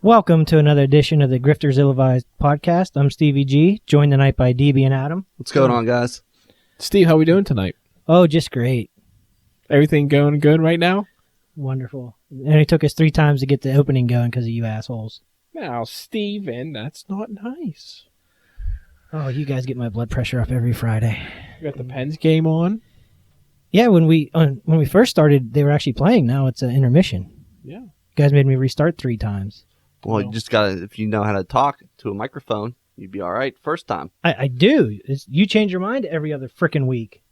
Welcome to another edition of the Grifters Ill-Advised podcast. I'm Stevie G, joined tonight by DB and Adam. What's going on, guys? Steve, how we doing tonight? Oh, just great. Everything going good right now? Wonderful. And it took us 3 times to get the opening going because of you assholes. Now, Steven, that's not nice. Oh, you guys get my blood pressure up every Friday. You got the Pens game on? Yeah, when we first started, they were actually playing. Now it's an intermission. Yeah. You guys made me restart 3 times. Well, you just gotta, if you know how to talk to a microphone, you'd be all right first time. I do. You change your mind every other frickin' week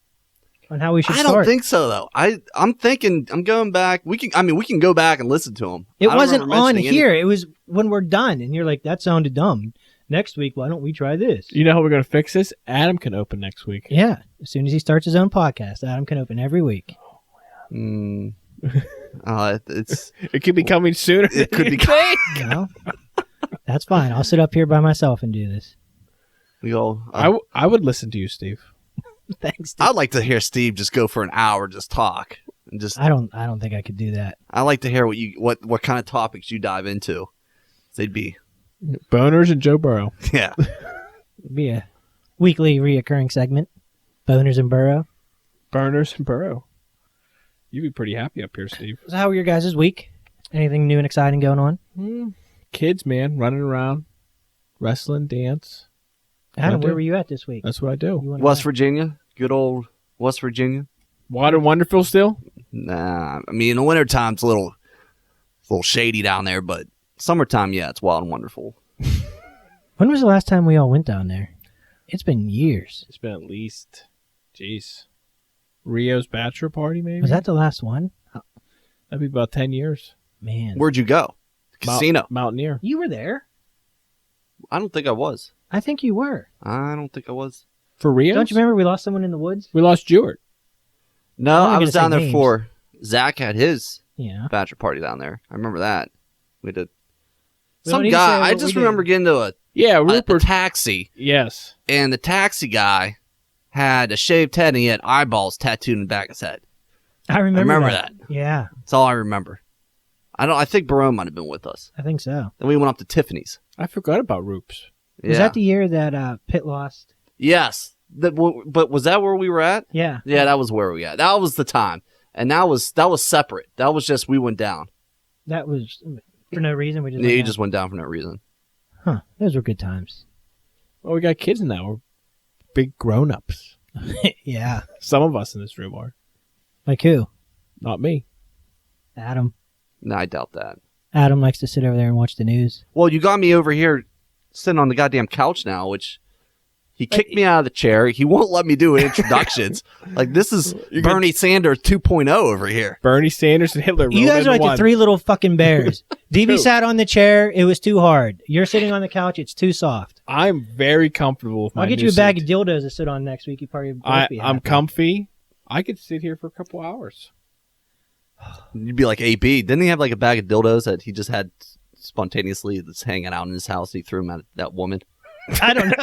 on how we should start. I don't think so, though. I'm thinking, I'm going back. We can go back and listen to them. It wasn't on here. It was when we're done, and you're like, that sounded dumb. Next week, why don't we try this? You know how we're going to fix this? Adam can open next week. Yeah. As soon as he starts his own podcast, Adam can open every week. It could be coming sooner. It could be coming. No, that's fine. I'll sit up here by myself and do this. We go. I would listen to you, Steve. Thanks, Steve. I'd like to hear Steve just go for an hour, just talk, and just. I don't think I could do that. I like to hear what kind of topics you dive into. They'd be Boners and Joe Burrow. Yeah. It'd be a weekly reoccurring segment. Boners and Burrow. Burners and Burrow. You'd be pretty happy up here, Steve. So how were your guys' week? Anything new and exciting going on? Kids, man, running around, wrestling, dance. Adam, where were you at this week? That's what I do. West Virginia. Good old West Virginia. Water wonderful still? Nah. I mean, in the wintertime, it's a little shady down there, but summertime, yeah, it's wild and wonderful. When was the last time we all went down there? It's been years. It's been at least, Rio's bachelor party, maybe? Was that the last one? That'd be about 10 years. Man. Where'd you go? Casino. Mountaineer. You were there. I don't think I was. I think you were. I don't think I was. For Rio's? Don't you remember we lost someone in the woods? We lost Jewett. No, I was down there names. for Zach had his Yeah. bachelor party down there. I remember that. We did. We don't Some need to say guy. what I we just did. remember getting to a Rupert. taxi, Yes. and the taxi guy had a shaved head and he had eyeballs tattooed in the back of his head. I remember that. Yeah, That's all I remember. I think Barone might have been with us. I think so. Then we went up to Tiffany's. I forgot about Roops. Yeah. Was that the year that Pitt lost? Yes. But was that where we were at? Yeah. Yeah, that was where we were at. That was the time. And that was separate. That was just we went down. That was for no reason. We just Yeah, went you down. just went down for no reason. Huh. Those were good times. Well, we got kids now. We're big grown-ups. Yeah. Some of us in this room are. Like who? Not me. Adam. No, I doubt that. Adam likes to sit over there and watch the news. Well, you got me over here sitting on the goddamn couch now, which he kicked me out of the chair. He won't let me do introductions. Like, this is Bernie Sanders 2.0 over here. Bernie Sanders and Hitler. You guys are like the 3 little fucking bears. DB True. sat on the chair. It was too hard. You're sitting on the couch. It's too soft. I'm very comfortable with my I'll get new you a bag seat. of dildos to sit on next week. You probably both be I'm happy. comfy. I could sit here for a couple hours. You'd be like AB. Didn't he have like a bag of dildos that he just had spontaneously that's hanging out in his house? He threw them at that woman. I don't know.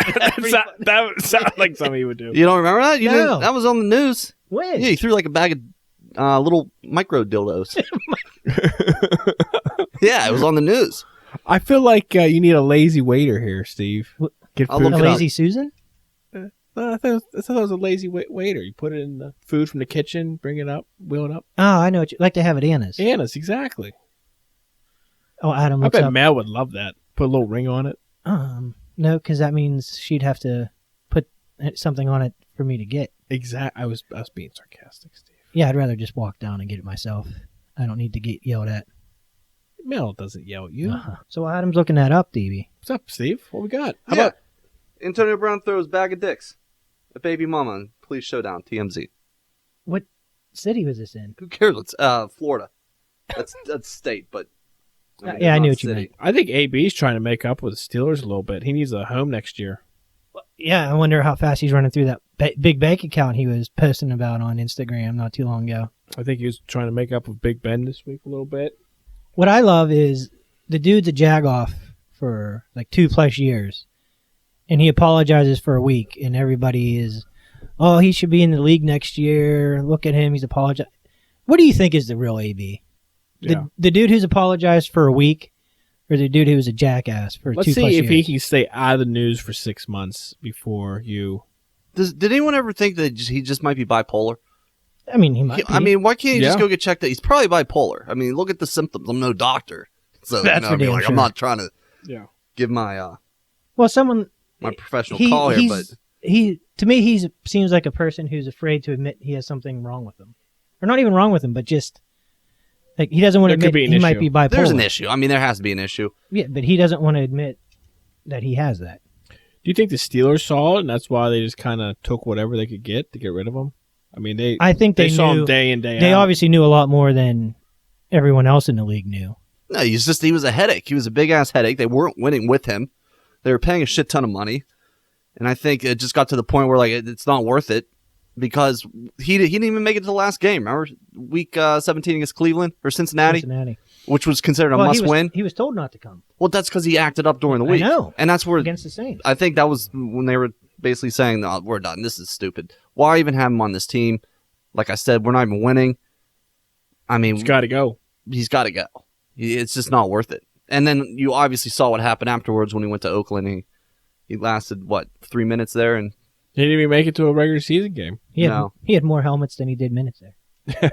That would sound like something he would do. You don't remember that? You No. didn't? That was on the news. When? Yeah, he threw like a bag of little micro dildos. Yeah, it was on the news. I feel like you need a lazy waiter here, Steve. Get I'll food. look A it up. lazy Susan? I thought it was a lazy waiter. You put it in the food from the kitchen, bring it up, wheel it up. Oh, I know what you like to have at Anna's. Anna's, exactly. Oh, Adam I looks bet up. Mel would love that. Put a little ring on it. No, because that means she'd have to put something on it for me to get. I was being sarcastic, Steve. Yeah, I'd rather just walk down and get it myself. I don't need to get yelled at. Mel doesn't yell at you. So Adam's looking that up, DB. What's up, Steve? What we got? How about Antonio Brown throws bag of dicks at baby mama in police showdown, TMZ. What city was this in? Who cares? It's Florida. That's state, but Yeah, I it's knew not what you city. meant. I think AB's trying to make up with the Steelers a little bit. He needs a home next year. Yeah, I wonder how fast he's running through that big bank account he was posting about on Instagram not too long ago. I think he was trying to make up with Big Ben this week a little bit. What I love is the dude's a jagoff for like 2+ years, and he apologizes for a week, and everybody is, oh, he should be in the league next year. Look at him, he's apologized. What do you think is the real AB? Yeah. The dude who's apologized for a week, or the dude who was a jackass for Let's 2+ see if years? he can stay out of the news for 6 months before you. Did anyone ever think that he just might be bipolar? I mean, he might. I be. mean, why can't he just Yeah. go get checked out? He's probably bipolar. I mean, look at the symptoms. I'm no doctor, so That's for damn I'm sure. not trying to Yeah. give my well, someone my professional he- call here, he's- but he to me he seems like a person who's afraid to admit he has something wrong with him, or not even wrong with him, but just like he doesn't want to There could admit be he an might issue. be bipolar. there's an issue. I mean, there has to be an issue. Yeah, but he doesn't want to admit that he has that. Do you think the Steelers saw it and that's why they just kind of took whatever they could get to get rid of him? I mean, I think they they saw knew. him day in, day out. They obviously knew a lot more than everyone else in the league knew. No, he was a headache. He was a big ass headache. They weren't winning with him. They were paying a shit ton of money, and I think it just got to the point where like it's not worth it because he didn't even make it to the last game. Remember week 17 against Cleveland or Cincinnati, which was considered a Well, must win. He was told not to come Well, that's because he acted up during the I week. know. And that's where against the Saints. I think that was when they were basically saying, no, we're done. This is stupid. Why even have him on this team? Like I said, we're not even winning. I mean, He's got to go. he's got to go. It's just not worth it. And then you obviously saw what happened afterwards when he went to Oakland. He lasted, 3 minutes there? And He didn't even make it to a regular season game. He had, No. he had more helmets than he did minutes there.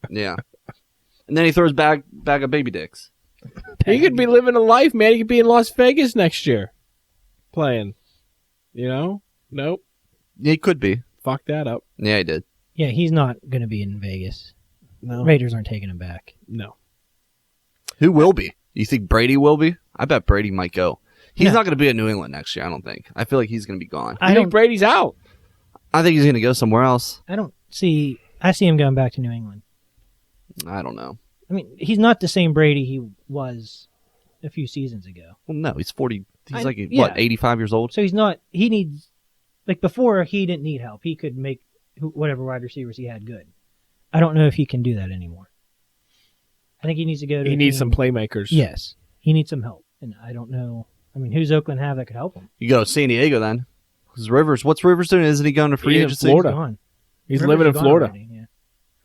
yeah. And then he throws bag of baby dicks. He could be living a life, man. He could be in Las Vegas next year playing. You know? Nope. He could be. Fuck that up. Yeah, he did. Yeah, he's not going to be in Vegas. No. Raiders aren't taking him back. No. Who will be? You think Brady will be? I bet Brady might go. He's No. not going to be at New England next year, I don't think. I feel like he's going to be gone. I think Brady's out. I think he's going to go somewhere else. I see him going back to New England. I don't know. I mean, he's not the same Brady he was a few seasons ago. Well, no, he's 40. He's yeah. 85 years old? So he's not. He needs, like before, he didn't need help. He could make whatever wide receivers he had good. I don't know if he can do that anymore. I think he needs to go to. He a needs team- some playmakers. Yes, he needs some help, and I don't know. I mean, who's Oakland have that could help him? You go to San Diego then. Because Rivers, what's Rivers doing? Isn't he going to free He's in agency? Florida. Gone. He's Rivers living in is gone Florida. already, yeah.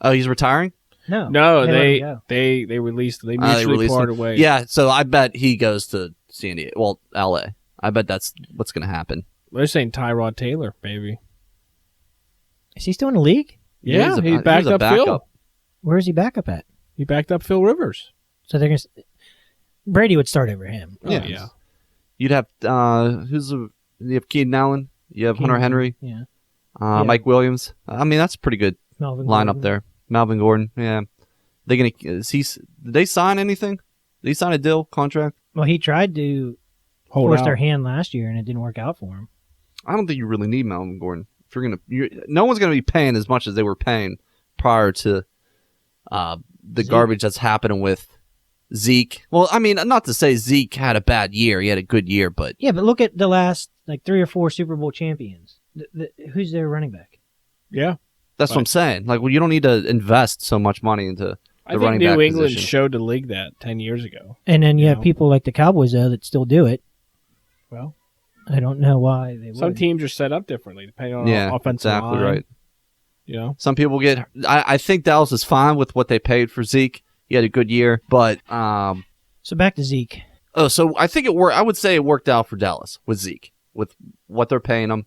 Oh, he's retiring? No, No, let they him go. they released. They They mutually released parted him. ways. Yeah, so I bet he goes to San Diego. Well, L.A. I bet that's what's going to happen. They're saying Tyrod Taylor, baby. Is he still in the league? Yeah, He he was backed a up Phil. backup. Where is he backup at? He backed up Phil Rivers. So they're gonna. Brady would start over him. Oh, Yeah. yeah. You'd have, you have Keenan Allen. You have Hunter Henry. Yeah. Mike Williams. I mean, that's a pretty good Melvin lineup Gordon. there. Melvin Gordon. Yeah. They gonna? Did they sign anything? Did he sign a deal contract? Well, he tried to Hold force out. their hand last year, and it didn't work out for him. I don't think you really need Melvin Gordon. If no one's gonna be paying as much as they were paying prior to the Zeke. garbage that's happening with Zeke. Well, I mean, not to say Zeke had a bad year. He had a good year, but Yeah, but look at the last 3 or 4 Super Bowl champions. Who's their running back? Yeah. that's what I'm saying. Like, well, you don't need to invest so much money into I the think running New back England position. showed the league that 10 years ago. And then you have No. people like the Cowboys though that still do it. Well, I don't know why they some would. teams are set up differently depending on Yeah, offensive exactly line. right. You know? Some people get. I think Dallas is fine with what they paid for Zeke. He had a good year, but So back to Zeke. so I think it worked. I would say it worked out for Dallas with Zeke, with what they're paying him.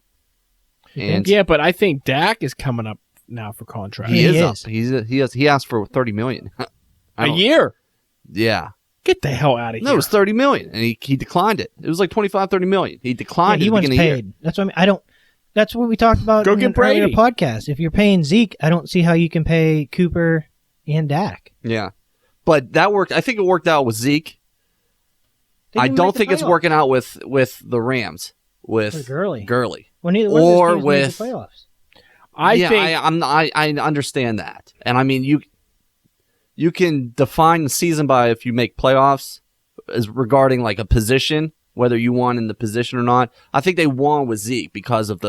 And Yeah, but I think Dak is coming up now for contract. he is is. up. He asked for $30 million. A year? Yeah. Get the hell out of here. No, it was $30 million, and he declined it. It was like $25-30 million. He Yeah, declined he it at the wants beginning of the year. paid. That's what I mean. I don't. That's what we talked about Go in get an earlier Brady. podcast. If you're paying Zeke, I don't see how you can pay Cooper and Dak. Yeah, but that worked. I think it worked out with Zeke. They I didn't don't make the think it's playoffs. working out with the Rams with Gurley. Gurley. Well, neither one of those Or teams made with- the playoffs. I yeah, think I understand that, and I mean you can define the season by if you make playoffs as regarding like a position, whether you won in the position or not. I think they won with Zeke because of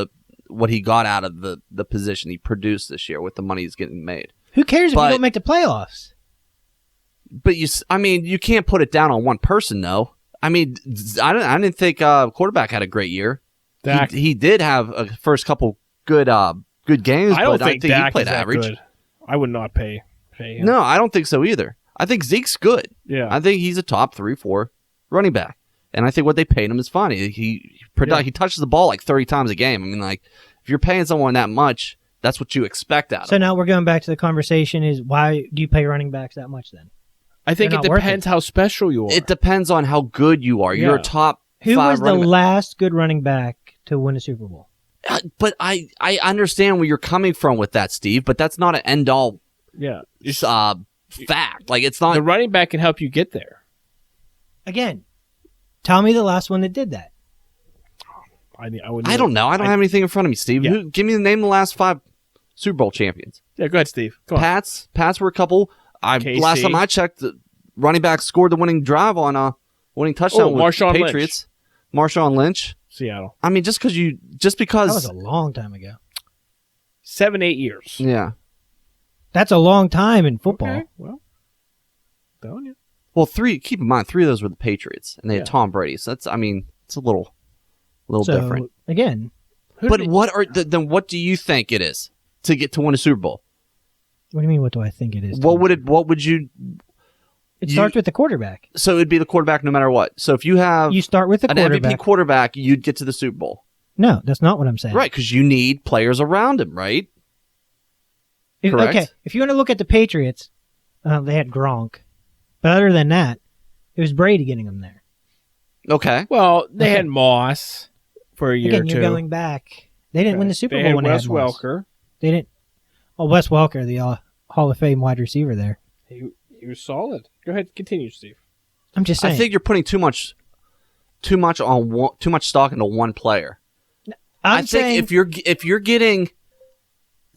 what he got out of the position he produced this year with the money he's getting made. Who cares if But- you don't make the playoffs? But I mean, you can't put it down on one person, though. I mean, I didn't think quarterback had a great year. Dak. He did have a first couple good games, I don't but think I think Dak he played is that average. good. I would not pay him. No, I don't think so either. I think Zeke's good. Yeah. I think he's a top 3-4 running back. And I think what they paid him is fine. He touches the ball like 30 times a game. I mean, like, if you're paying someone that much, that's what you expect out of So him. now we're going back to the conversation is why do you pay running backs that much then? I think They're it not worth depends how special you are. It depends on how good you are. You're a Yeah. top Who 5 was the running back. last good running back to win a Super Bowl? But I understand where you're coming from with that, Steve, but that's not an end-all yeah. fact. Like, it's not... The running back can help you get there. Again, tell me the last one that did that. I don't know. I don't have anything in front of me, Steve. Yeah. Give me the name of the last 5 Super Bowl champions. Yeah, go ahead, Steve. Come on. Pats were a couple. KC. Last time I checked, the running back scored the winning drive on a winning touchdown with Marshawn Patriots. Marshawn Lynch. Seattle. I mean, just because That was a long time ago. 7-8 years. yeah. That's a long time in football. Okay, well, telling you. Well, 3. Keep in mind, 3 of those were the Patriots, and they Yeah. had Tom Brady. So that's, I mean, it's a little So different. again, But then what do you think it is to get to win a Super Bowl? what do you mean? What do I think it is? What would you? It starts with the quarterback. So it'd be the quarterback no matter what. So if you have You start with the an quarterback. MVP quarterback, you'd get to the Super Bowl, No, that's not what I'm saying. right? Because you need players around him, right? Correct. Okay, if you want to look at the Patriots, they had Gronk, but other than that, it was Brady getting them there. Okay. Well, they Okay. had Moss for a year Again, or 2 you're going back. They didn't win the Super They Bowl had when Wes they had Moss. Welker. They didn't. Oh, Wes Welker, the Hall of Fame wide receiver there. He was solid. Go ahead, continue, Steve. I'm just saying. I think you're putting too much stock into one player. I saying think if you're getting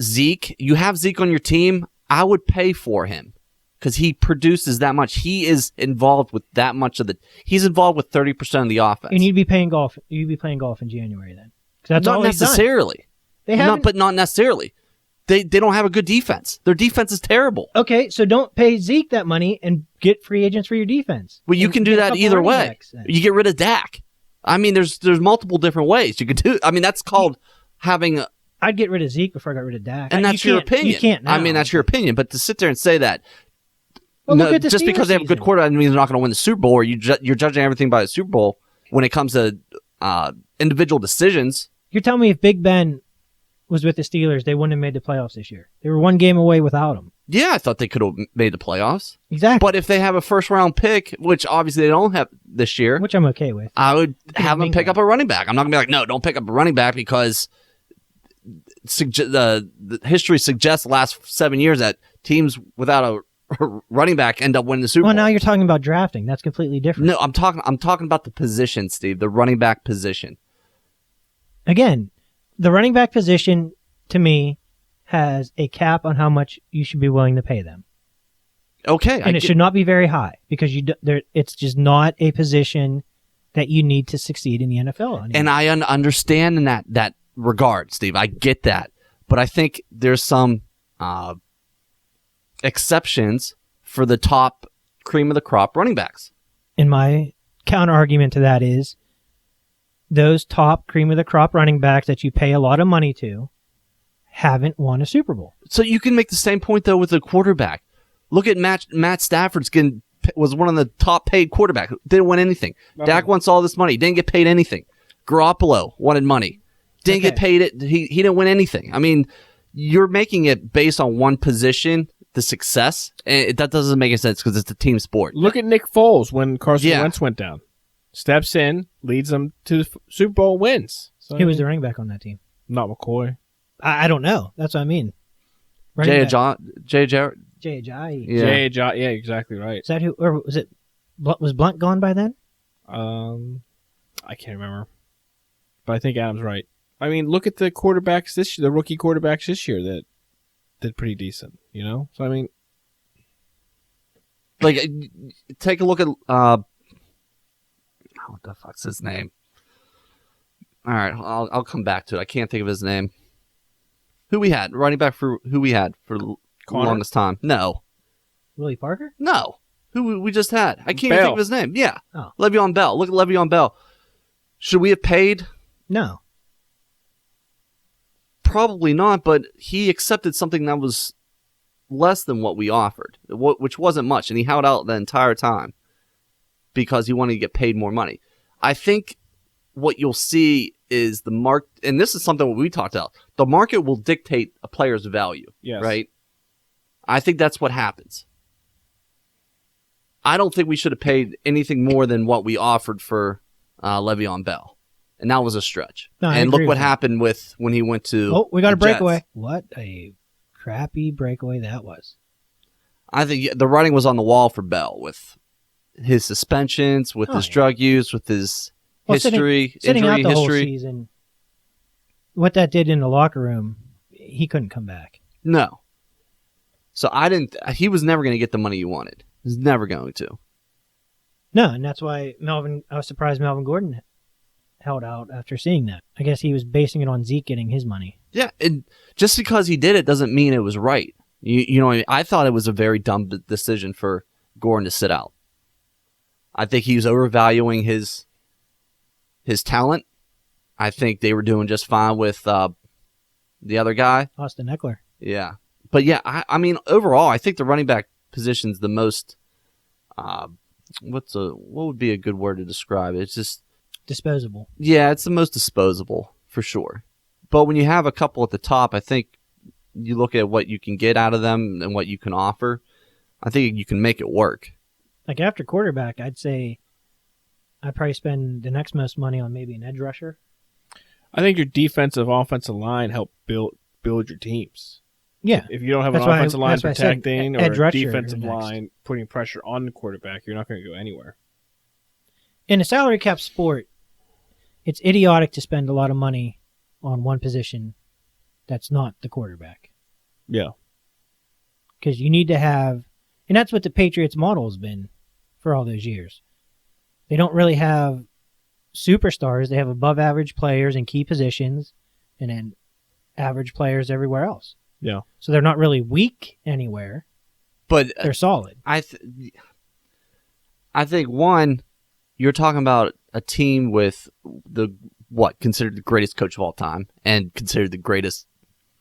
Zeke, you have Zeke on your team, I would pay for him because he produces that much. He is involved with that much of he's involved with 30% of the offense. and you'd be playing golf. You'd be playing golf in January then. 'Cause that's not all he's done. necessarily. They haven't. But not necessarily. They don't have a good defense. Their defense is terrible. Okay, so don't pay Zeke that money and get free agents for your defense. Well, you And can do get a that couple either running way. backs then. You get rid of Dak. I mean, there's multiple different ways you could do. I mean, that's called having. I'd get rid of Zeke before I got rid of Dak. And that's You your can't- opinion. You can't. Now. I mean, that's your opinion. But to sit there and say that, Well, look at the just Steelers because they have a good season. quarterback doesn't mean they're not going to win the Super Bowl. Or you're judging everything by the Super Bowl when it comes to individual decisions. You're telling me if Big Ben was with the Steelers, they wouldn't have made the playoffs this year. They were one game away without him. Yeah, I thought they could have made the playoffs. Exactly. But if they have a first round pick, which obviously they don't have this year, Which I'm okay with. I would have them think pick that. up a running back. I'm not going to be like, no, don't pick up a running back because the history suggests the last 7 years that teams without a running back end up winning the Super Well, Bowl. now you're talking about drafting. That's completely different. No, I'm talking about the position, Steve, the running back position. Again, the running back position, to me, has a cap on how much you should be willing to pay them. Okay, And it should not be very high because it's just not a position that you need to succeed in the NFL anymore. and I understand in that regard, Steve. I get that, but I think there's some exceptions for the top cream of the crop running backs. And my counter argument to that is those top cream of the crop running backs that you pay a lot of money to haven't won a Super Bowl. So you can make the same point though with the quarterback. Look at Matt Stafford's was one of the top paid quarterbacks. Didn't win anything. Dak wants all this money. Didn't get paid anything. Garoppolo wanted money. Didn't get paid it. He didn't win anything. I mean, you're making it based on one position, the success. And that doesn't make any sense because it's a team sport. Look at Nick Foles when Carson Yeah. Wentz went down. Steps in, leads them to the Super Bowl, wins. So, Who was the running back on that team? Not McCoy. I don't know. That's what I mean. Jay Running back. Ajayi. Yeah. Yeah. Yeah, exactly right. Is that who? Or was it? Was Blunt gone by then? I can't remember, but I think Adam's right. I mean, look at the quarterbacks the rookie quarterbacks this year that did pretty decent. You know, so I mean, Like, take a look at what the fuck's his name? All right, I'll come back to it. I can't think of his name. Who we had running back for who we had for the Connor? longest time? No. Willie Parker? No. Who we just had? I can't even Bell. think of his name. Yeah. Oh. Le'Veon Bell. Look at Le'Veon Bell. Should we have paid? No. Probably not, but he accepted something that was less than what we offered, which wasn't much, and he held out the entire time because he wanted to get paid more money. I think what you'll see is the market, and this is something we talked about. The market will dictate a player's value, Yes. right? I think that's what happens. I don't think we should have paid anything more than what we offered for Le'Veon Bell, and that was a stretch. No, I and agree look what with that. happened with when he went to. Oh, we got a the Jets. breakaway. What a crappy breakaway that was. I think the writing was on the wall for Bell with his suspensions, with his drug use, with his history, Sitting injury out the whole history. season, what that did in the locker room, he couldn't come back. No. So he was never going to get the money he wanted. He was never going to. No, and that's why I was surprised Melvin Gordon held out after seeing that. I guess he was basing it on Zeke getting his money. Yeah, and just because he did it doesn't mean it was right. You know what I mean? I thought it was a very dumb decision for Gordon to sit out. I think he was overvaluing his talent. I think they were doing just fine with the other guy. Austin Eckler. Yeah. But yeah, I mean, overall, I think the running back position's the most, what would be a good word to describe it? It's just, Disposable. yeah, it's the most disposable for sure. But when you have a couple at the top, I think you look at what you can get out of them and what you can offer. I think you can make it work. Like after quarterback, I'd say I'd probably spend the next most money on maybe an edge rusher. I think your defensive, offensive line help build your teams. Yeah. If you don't have That's an why offensive line that's why I said protecting or edge a rusher defensive next. line putting pressure on the quarterback, you're not going to go anywhere. In a salary cap sport, it's idiotic to spend a lot of money on one position that's not the quarterback. Yeah. Because you need to have, and that's what the Patriots model has been for all those years. They don't really have superstars. They have above average players in key positions and then average players everywhere else. Yeah. So they're not really weak anywhere. But They're solid. I think, one, you're talking about a team with considered the greatest coach of all time and considered the greatest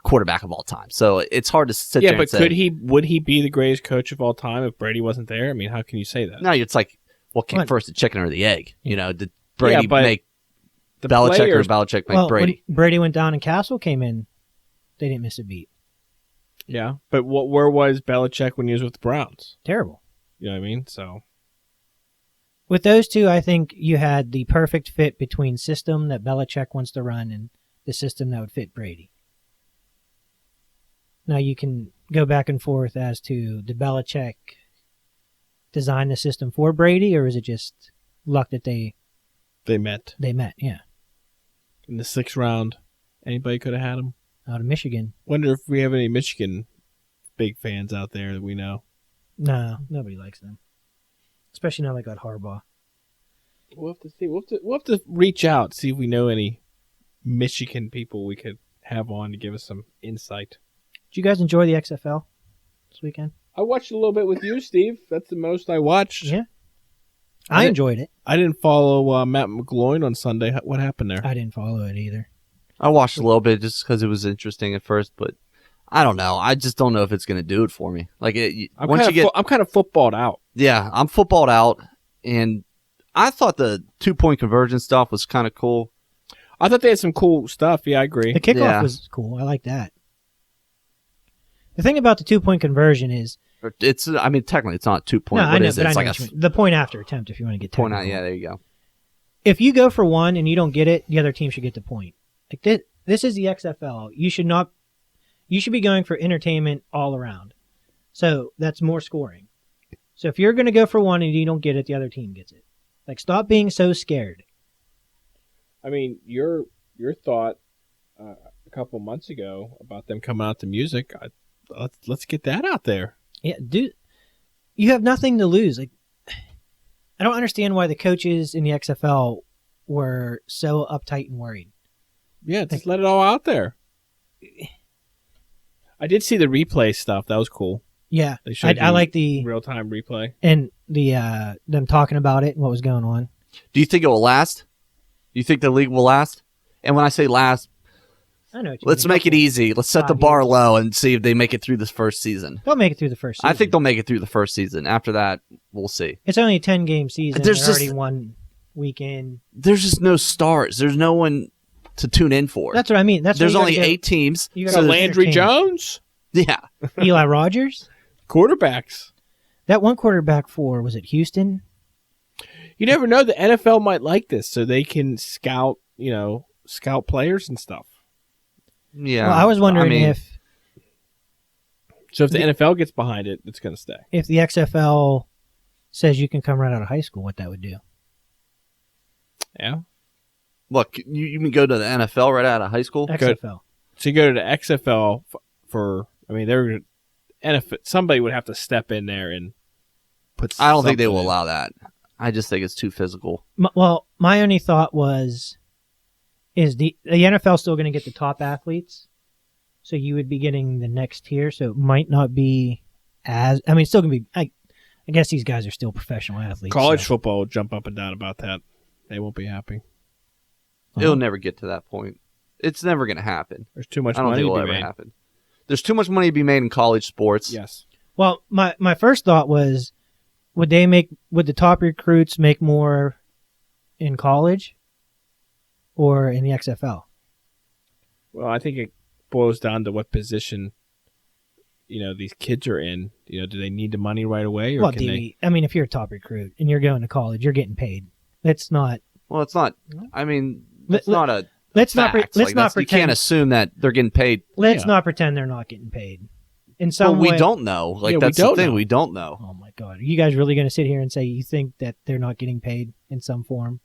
quarterback of all time. So it's hard to sit there and say. Yeah, but would he be the greatest coach of all time if Brady wasn't there? I mean, how can you say that? No, it's like, what came What? first, the chicken or the egg? You know, did Brady but make The Belichick players, or Belichick make Well, Brady? when Brady went down and Castle came in, they didn't miss a beat. yeah, but where was Belichick when he was with the Browns? Terrible. You know what I mean? So With those two, I think you had the perfect fit between system that Belichick wants to run and the system that would fit Brady. Now you can go back and forth as to did Belichick design the system for Brady, or is it just luck that they met met? Yeah, in the 6th round. Anybody could have had him. out of Michigan. Wonder if we have any Michigan big fans out there that we know. No, nobody likes them, especially now they got Harbaugh. We'll have to see. We'll have to reach out, see if we know any Michigan people we could have on to give us some insight. Did you guys enjoy the XFL this weekend? I watched a little bit with you, Steve. That's the most I watched. Yeah, I enjoyed it. I didn't follow Matt McGloin on Sunday. What happened there? I didn't follow it either. I watched a little bit just because it was interesting at first, but I don't know. I just don't know if it's going to do it for me. Like I'm kind of footballed out. Yeah, I'm footballed out, and I thought the 2-point conversion stuff was kind of cool. I thought they had some cool stuff. Yeah, I agree. The kickoff Yeah. was cool. I like that. The thing about the 2-point conversion is Technically it's not 2-point. no, I What know, is it? but It's I know like what you mean. The point after attempt. If you want to get point technical. out. Yeah, there you go. If you go for one and you don't get it, the other team should get the point. Like this is the XFL. You should be going for entertainment all around. So that's more scoring. So if you're going to go for one and you don't get it, the other team gets it. Like, stop being so scared. I mean, your thought a couple months ago about them coming out to music. Let's get that out there. Yeah, dude, you have nothing to lose. Like, I don't understand why the coaches in the XFL were so uptight and worried. Yeah, just let it all out there. I did see the replay stuff. That was cool. Yeah, They showed I like the real-time replay. and the them talking about it and what was going on. Do you think it will last? Do you think the league will last? And when I say last, I know. What you Let's mean. make it easy. Let's set the 5 bar years. low and see if they make it through this first season. They'll make it through the first season. I think they'll make it through the first season. After that, we'll see. It's only a 10-game season. There's They're already just- 1 weekend. There's just no stars. There's no one to tune in for. That's what I mean. That's There's what you only gotta 8 teams. You So gotta Landry entertain. Jones, Yeah. Eli Rogers. quarterbacks. That one quarterback for, was it Houston? You never know. The NFL might like this, so they can scout players and stuff. Yeah. Well, I was wondering mean, if So if the NFL gets behind it, it's going to stay. the XFL says you can come right out of high school, what that would do. Yeah. Look, you can go to the NFL right out of high school. XFL. So you go to the XFL for. I mean, they're NFL. Somebody would have to step in there and put. I don't think they something will in. allow that. I just think it's too physical. Well, my only thought was, is the NFL still going to get the top athletes? So you would be getting the next tier. So it might not be as. I mean, it's still going to be. I guess these guys are still professional athletes. College so. football will jump up and down about that. They won't be happy. It'll never get to that point. It's never going to happen. There's too much I don't money think it will to be ever made. happen. There's too much money to be made in college sports. Yes. Well, my first thought was, would the top recruits make more in college or in the XFL? Well, I think it boils down to what position, these kids are in. Do they need the money right away, or Well, can they? I mean, if you're a top recruit and you're going to college, you're getting paid. Let's not. Well, it's not. I mean, Let- it's not a Let's fact. not. Let's Like, not that's- You pretend. can't assume that they're getting paid. Let's Yeah. not pretend they're not getting paid. In Well, some we way. don't know. Like Yeah, we that's the don't thing. know. We don't know. Oh my God! Are you guys really going to sit here and say you think that they're not getting paid in some form?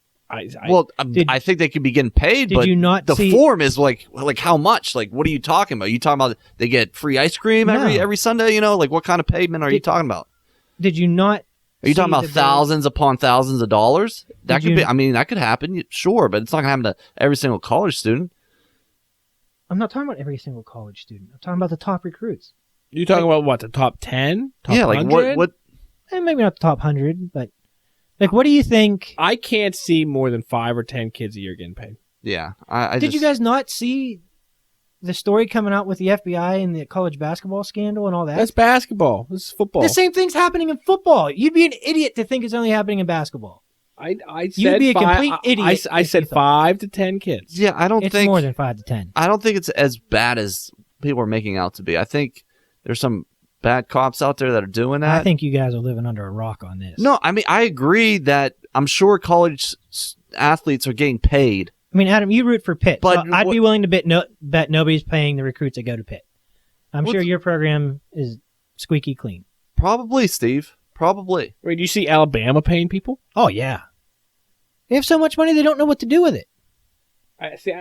Well, Did- I think they could be getting paid, Did but you not the see? form is like how much? Like, what are you talking about? You talking about they get free ice cream No. every Sunday? Like what kind of payment are you Did- talking about? Did you not? Are you talking see about the bill? thousands upon thousands of dollars? That Did could be. you- I mean, that could happen, sure, but it's not going to happen to every single college student. I'm not talking about every single college student. I'm talking about the top recruits. You talking about what, the top 10? Top Yeah, like 100? what? Maybe not the top 100, but like, what do you think? I can't see more than 5 or 10 kids a year getting paid. Yeah, I Did just, you guys not see the story coming out with the FBI and the college basketball scandal and all that? That's basketball. This is football. The same thing's happening in football. You'd be an idiot to think it's only happening in basketball. I said You'd be a five, complete idiot I if said you thought- 5 to 10 kids. Yeah, I don't It's think. more than 5 to 10. I don't think it's as bad as people are making out to be. I think there's some bad cops out there that are doing that. I think you guys are living under a rock on this. No, I mean I agree that I'm sure college athletes are getting paid. I mean, Adam, you root for Pitt, But so I'd what- be willing to bet nobody's paying the recruits that go to Pitt. I'm What's- sure your program is squeaky clean. Probably, Steve. Probably. Wait, do you see Alabama paying people? Oh yeah, they have so much money they don't know what to do with it.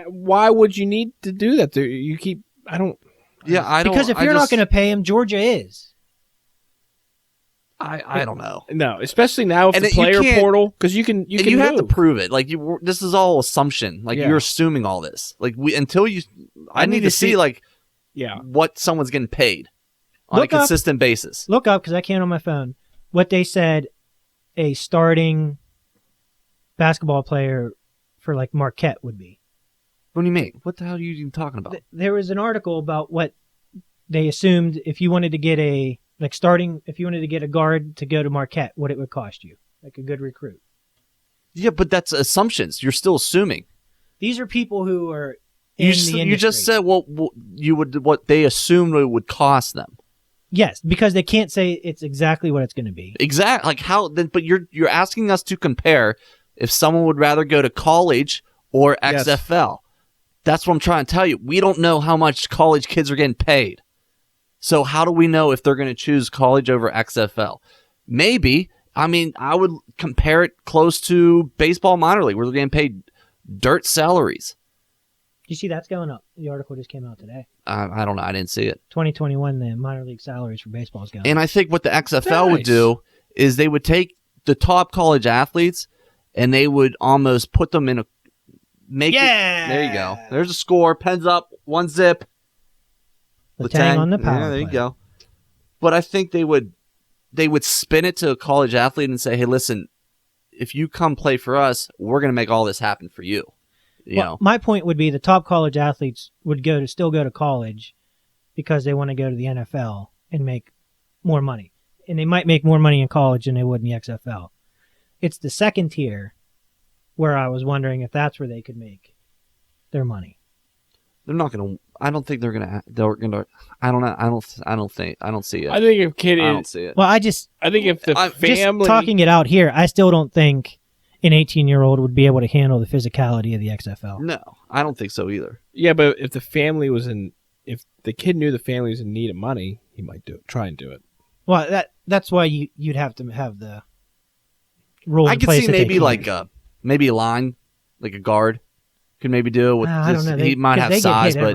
Why would you need to do that? You keep. I don't. Yeah, I don't. Because if you're not going to pay them, Georgia is. I don't know. No, especially now with And the that you player can't- portal, because you can And can you have to move. prove it. Like this is all assumption. Like Yeah. you're assuming all this. Like until you. I need to see like Yeah, what someone's getting paid on Look a up- consistent basis. Look up, because I can't on my phone, what they said a starting basketball player for like Marquette would be. What do you mean? What the hell are you even talking about? There was an article about what they assumed if you wanted to get if you wanted to get a guard to go to Marquette, what it would cost you, like a good recruit. Yeah, but that's assumptions. You're still assuming. These are people who are in You the just, industry. you just said what they assumed it would cost them. Yes, because they can't say it's exactly what it's going to be. Exactly. Like how then? But you're asking us to compare if someone would rather go to college or Yes. XFL. That's what I'm trying to tell you. We don't know how much college kids are getting paid. So how do we know if they're going to choose college over XFL? Maybe. I mean, I would compare it close to baseball minor league where they're getting paid dirt salaries. You see, that's going up. The article just came out today. I don't know. I didn't see it. 2021, the minor league salaries for baseball is going up. And I think what the XFL would Nice. do is they would take the top college athletes and they would almost put them in a make Yeah! it, there you go. There's a score. Pens up. 1-0. Letang on the power Yeah, there you play. go. But I think they would spin it to a college athlete and say, "Hey, listen, if you come play for us, we're going to make all this happen for you." You Well, know, my point would be the top college athletes would still go to college because they want to go to the NFL and make more money. And they might make more money in college than they would in the XFL. It's the second tier where I was wondering if that's where they could make their money. they're not going to. I don't think they're going to. They're going to. I don't know. I don't see it. I think if kid, I don't see it. Well, I think if the just family talking it out here, I still don't think an 18-year-old would be able to handle the physicality of the XFL. No, I don't think so either. Yeah, but if the family was if the kid knew the family was in need of money, he might try and do it. Well, that's why you'd have to have the rule in I could place see that they maybe can. like a line, like a guard, could maybe do it with. I don't know. He might 'cause have they size, get hit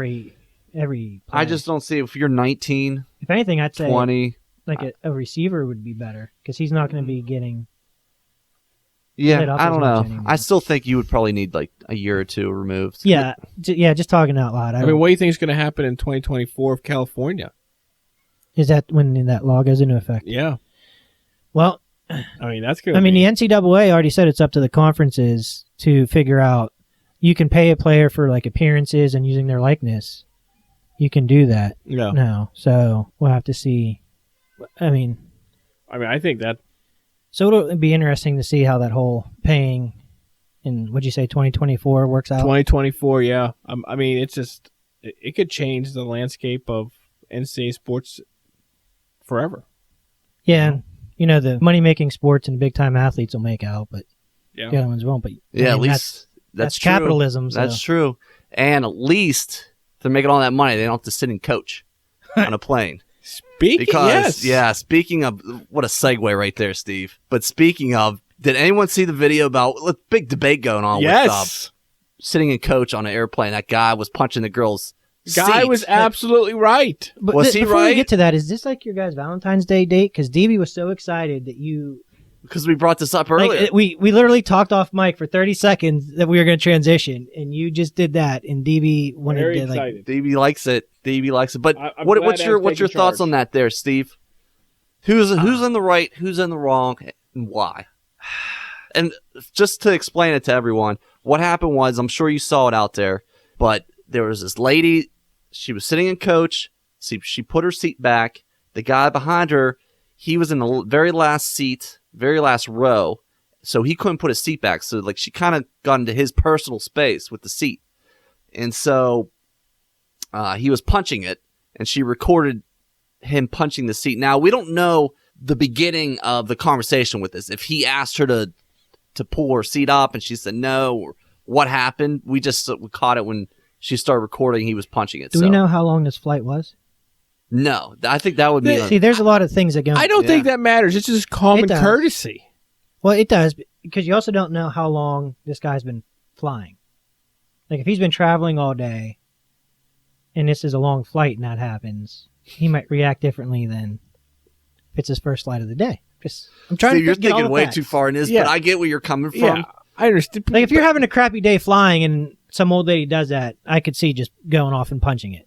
but every I play. just don't see if you're 19, if anything, I'd say 20. like a receiver would be better because he's not going to be getting. Yeah, lit up I as don't much know. anymore. I still think you would probably need like a year or two removed. Yeah, just talking out loud. I mean, what do you think is going to happen in 2024 of California? Is that when that law goes into effect? Yeah, Well, I mean that's good. I mean, the NCAA already said it's up to the conferences to figure out. You can pay a player for like appearances and using their likeness. You can do that yeah. now, so we'll have to see. I mean, I think that so it'll be interesting to see how that whole paying in what'd you say 2024 works out. 2024. Yeah, I mean, it's just it could change the landscape of NCAA sports forever. Yeah, and, the money making sports and big time athletes will make out, but Yeah. the other ones won't. But Yeah, I at mean, least that's true. capitalism. So. That's true. And at least if they're making all that money, they don't have to sit and coach on a plane. Because Speaking of, what a segue right there, Steve. But speaking of, did anyone see the video about big debate going on with sitting and coach on an airplane? That guy was punching the girl's guy seat. was absolutely right. But Was he before right? we get to that, is this like your guys' Valentine's Day date? Because DB was so excited that you Because we brought this up earlier. like we literally talked off mic for 30 seconds that we were going to transition, and you just did that, and DB wanted Very to like. excited. DB likes it. DB likes it. But I'm what's glad your Adam's what's your taking thoughts charge. on that there, Steve? Who's in the right, who's in the wrong, and why? And just to explain it to everyone, what happened was, I'm sure you saw it out there, but there was this lady, she was sitting in coach, she put her seat back, the guy behind her, he was in the very last seat, very last row, so he couldn't put his seat back, so like she kind of got into his personal space with the seat. And so he was punching it, and she recorded him punching the seat. Now, we don't know the beginning of the conversation with this. If he asked her to pull her seat up and she said no, or what happened. We caught it when she started recording he was punching it. Do we know how long this flight was? No. I think that would be... See, there's a lot of things that go. I don't Yeah. think that matters. It's just common It does. courtesy. Well, it does because you also don't know how long this guy's been flying. Like if he's been traveling all day, and this is a long flight, and that happens, he might react differently than if it's his first flight of the day. I'm trying Steve, to you're get all thinking the way facts. too far in this, Yeah. but I get where you're coming from. Yeah, I understand. Like if you're having a crappy day flying and some old lady does that, I could see just going off and punching it.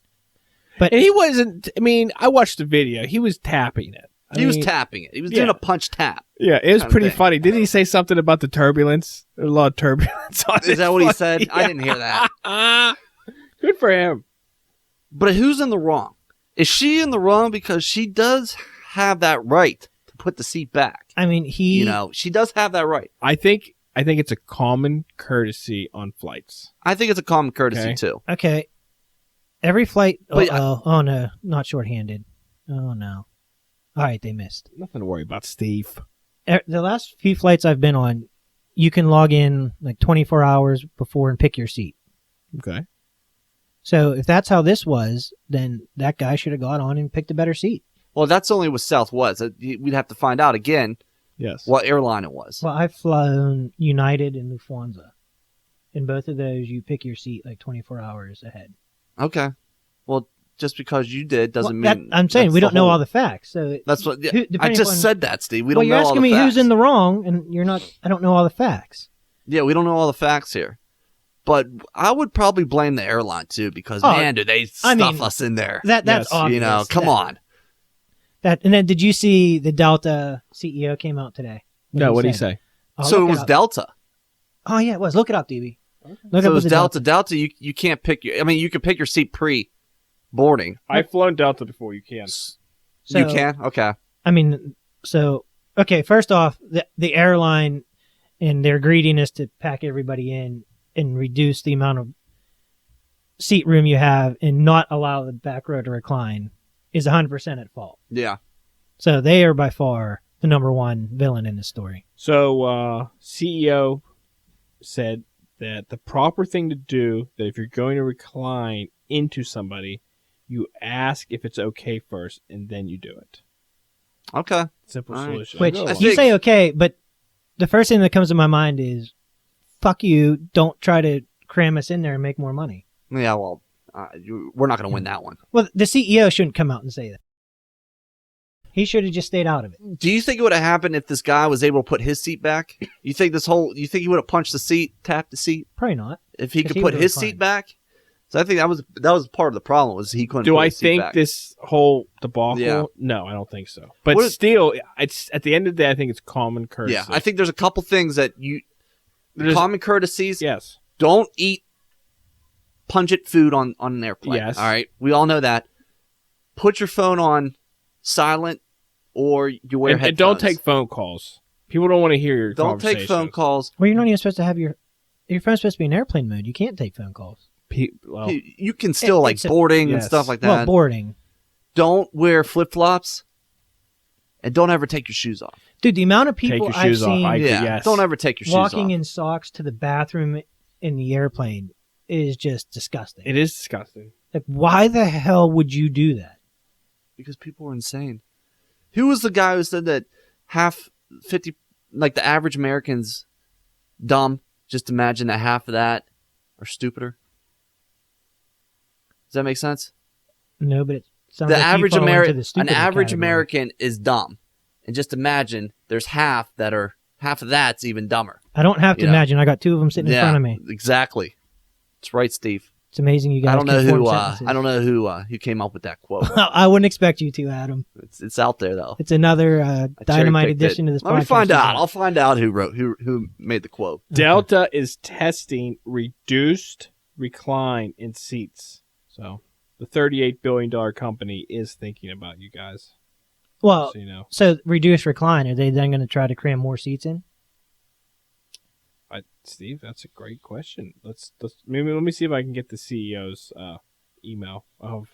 But And he wasn't. I mean, I watched the video. He was tapping it. He was tapping it. He was doing yeah. a punch tap. Yeah, it was kind of pretty thing. funny. Didn't he say something about the turbulence? There's a lot of turbulence on Is that what he said? I didn't hear that. Good for him. But who's in the wrong? Is she in the wrong because she does have that right to put the seat back? I mean, She does have that right. I think it's a common courtesy on flights. I think it's a common courtesy Okay. too. Okay. Every flight. But- Oh no, not shorthanded. Oh no. All right, they missed. Nothing to worry about, Steve. The last few flights I've been on, you can log in like 24 hours before and pick your seat. Okay. So if that's how this was, then that guy should have got on and picked a better seat. Well, that's only with Southwest. We'd have to find out again Yes. what airline it was. Well, I've flown United and Lufthansa. In both of those, you pick your seat like 24 hours ahead. Okay. Well, just because you did doesn't Well, mean... I'm saying that's we the don't know whole- all the facts. So That's what... Who- I depending just on- said that, Steve. We well, don't you're know all asking the me facts. who's in the wrong, and you're not. I don't know all the facts. Yeah, we don't know all the facts here. But I would probably blame the airline, too, because, Oh, man, do they I stuff mean, us in there. That's Yes, obvious. You know, come on. That and then did you see the Delta CEO came out today? No, what did he say? Oh, So look it was up. Delta. Oh yeah, it was. Look it up, DB. Look So up it's the Delta. Delta, you can't pick your. I mean, you can pick your seat pre-boarding. I've flown Delta before. You can. You can. Okay. I mean, so okay. First off, the airline and their greediness to pack everybody in and reduce the amount of seat room you have and not allow the back row to recline is 100% at fault. Yeah. So they are by far the number one villain in the story. So CEO said that the proper thing to do, that if you're going to recline into somebody, you ask if it's okay first, and then you do it. Okay. Simple All right. solution. Which I you think- say okay, but the first thing that comes to my mind is, fuck you, don't try to cram us in there and make more money. Yeah. Well, we're not going to win that one. Well, the CEO shouldn't come out and say that. He should have just stayed out of it. Do you think it would have happened if this guy was able to put his seat back? You think you think he would have punched the seat, tapped the seat, Probably not. if he 'Cause could he put would've his reclined. seat back? So I think that was part of the problem, was he couldn't. Do put I his seat think back. this whole debacle? Yeah. No, I don't think so. But What is- still, it's at the end of the day, I think it's common courtesy. Yeah, I think there's a couple things that There's- common courtesies. yes. Don't eat pungent food on an airplane. Yes. All right, we all know that. Put your phone on silent, or you wear And headphones. don't take phone calls. People don't want to hear your Don't take phone conversations. calls. Well, you're not even supposed to have your phone's supposed to be in airplane mode. You can't take phone calls. Well, You can still like it's a- boarding and yes. stuff like that. Well, boarding. Don't wear flip flops, and don't ever take your shoes off. Dude, the amount of take people your I've shoes seen off. Yeah, Yes. don't ever take your shoes off. walking in socks to the bathroom in the airplane is just disgusting. It is disgusting. Like, why the hell would you do that? Because people are insane. Who was the guy who said that the average American's dumb? Just imagine that half of that are stupider. Does that make sense? No, but it sounds The like average you fall into American, the an stupider average category. American is dumb, and just imagine there's half of that's even dumber. I don't have to Yeah. imagine. I got two of them sitting in front of me. Exactly. That's right, Steve. It's amazing you guys. I don't know can form who. sentences. I don't know who came up with that quote. I wouldn't expect you to, Adam. It's out there though. It's another I dynamite cherry-picked addition it. to this Let podcast. me find out. I'll find out who made the quote. Delta is testing reduced recline in seats. So the $38 billion company is thinking about you guys. Well, So you know. so reduced recline. Are they then going to try to cram more seats in? Steve, that's a great question. Let's maybe let me see if I can get the CEO's email of.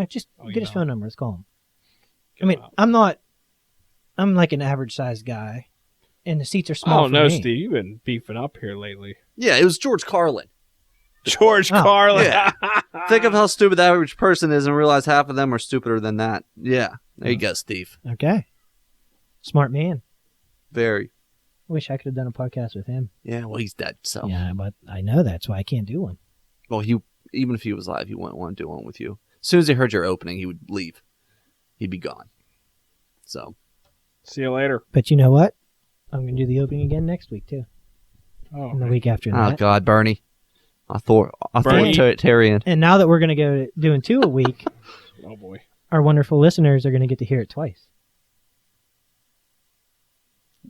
Just Oh, get you his know. phone number. Let's call him. get I mean, out. I'm like an average sized guy, and the seats are small. Oh for no, me. Steve, you've been beefing up here lately. Yeah, it was George Carlin. George Oh, Carlin. yeah. Think of how stupid the average person is, and realize half of them are stupider than that. Yeah, there you go, Steve. Okay, smart man. Very. Wish I could have done a podcast with him. Yeah, well, he's dead. So, Yeah, but I know that's why I can't do one. well, even if he was alive, he wouldn't want to do one with you. As soon as he heard your opening, he would leave. He'd be gone. So, See you later. But you know what? I'm going to do the opening again next week too, Oh, and the week after oh that. God, Bernie, Bernie. authoritarian. And now that we're going to go doing two a week, oh boy. our wonderful listeners are going to get to hear it twice.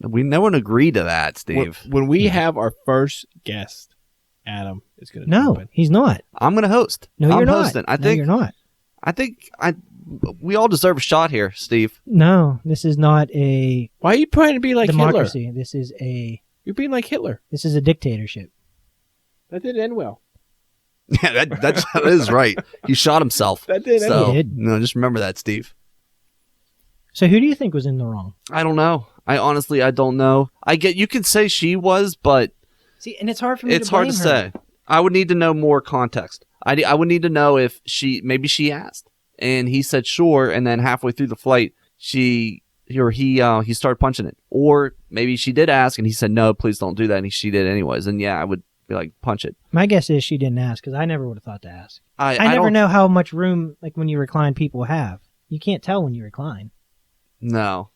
No one agreed to that, When, Steve. when we have our first guest, Adam is going to No, he's not. I'm going to host. No, I'm you're not. hosting. No, you're not. We all deserve a shot here, Steve. No, this is not a Why are you trying to be like democracy. Hitler? This is You're being like Hitler. a dictatorship. That didn't end well. Yeah, that is right. He shot himself. That did end So, well. He did. no, just remember that, Steve. So who do you think was in the wrong? I don't know. I honestly don't know. You can say she was, but See, and it's hard for me. it's hard to say. I would need to know more context. I would need to know if maybe she asked and he said sure, and then halfway through the flight he started punching it, or maybe she did ask and he said no, please don't do that, and she did anyways. And yeah, I would be like, punch it. My guess is she didn't ask because I never would have thought to ask. I never don't know how much room, like when you recline, people have. You can't tell when you recline. No.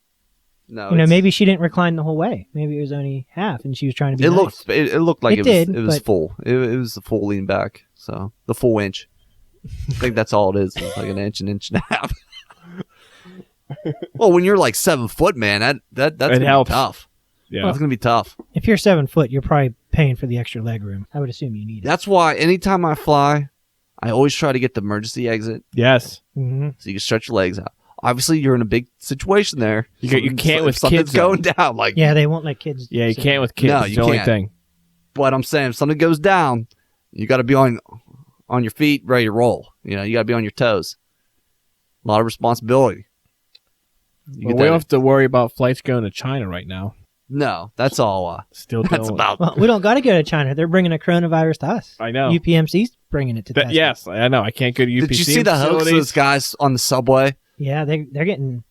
Maybe she didn't recline the whole way. Maybe it was only half, and she was trying to be. It nice. looked like It it did, was but- full. It was the full lean back, so the full inch. I think that's all it is. It's like an inch and a half. Well, when you're like 7 foot, man, that's gonna be helps. tough. Yeah. It's going to be tough. If you're 7 foot, you're probably paying for the extra leg room. I would assume you need it. That's why anytime I fly, I always try to get the emergency exit Yes. Mm-hmm. so you can stretch your legs out. Obviously, you're in a big situation there. You can't with something's kids, going down. Like, Yeah, they won't let kids. Yeah, you sit can't there. with kids. No, It's you the only can't. thing. but I'm saying if something goes down, you got to be on your feet, ready to roll. You know, you got to be on your toes. A lot of responsibility. You Well, get we that- don't have to worry about flights going to China right now. No, that's all. Still That's dealing- about. Well, we don't got to go to China. They're bringing a coronavirus to us. I know. UPMC's bringing it to That, test. yes, I know. I can't go to UPC Did you see the hoax of facilities. those guys on the subway? Yeah, they're getting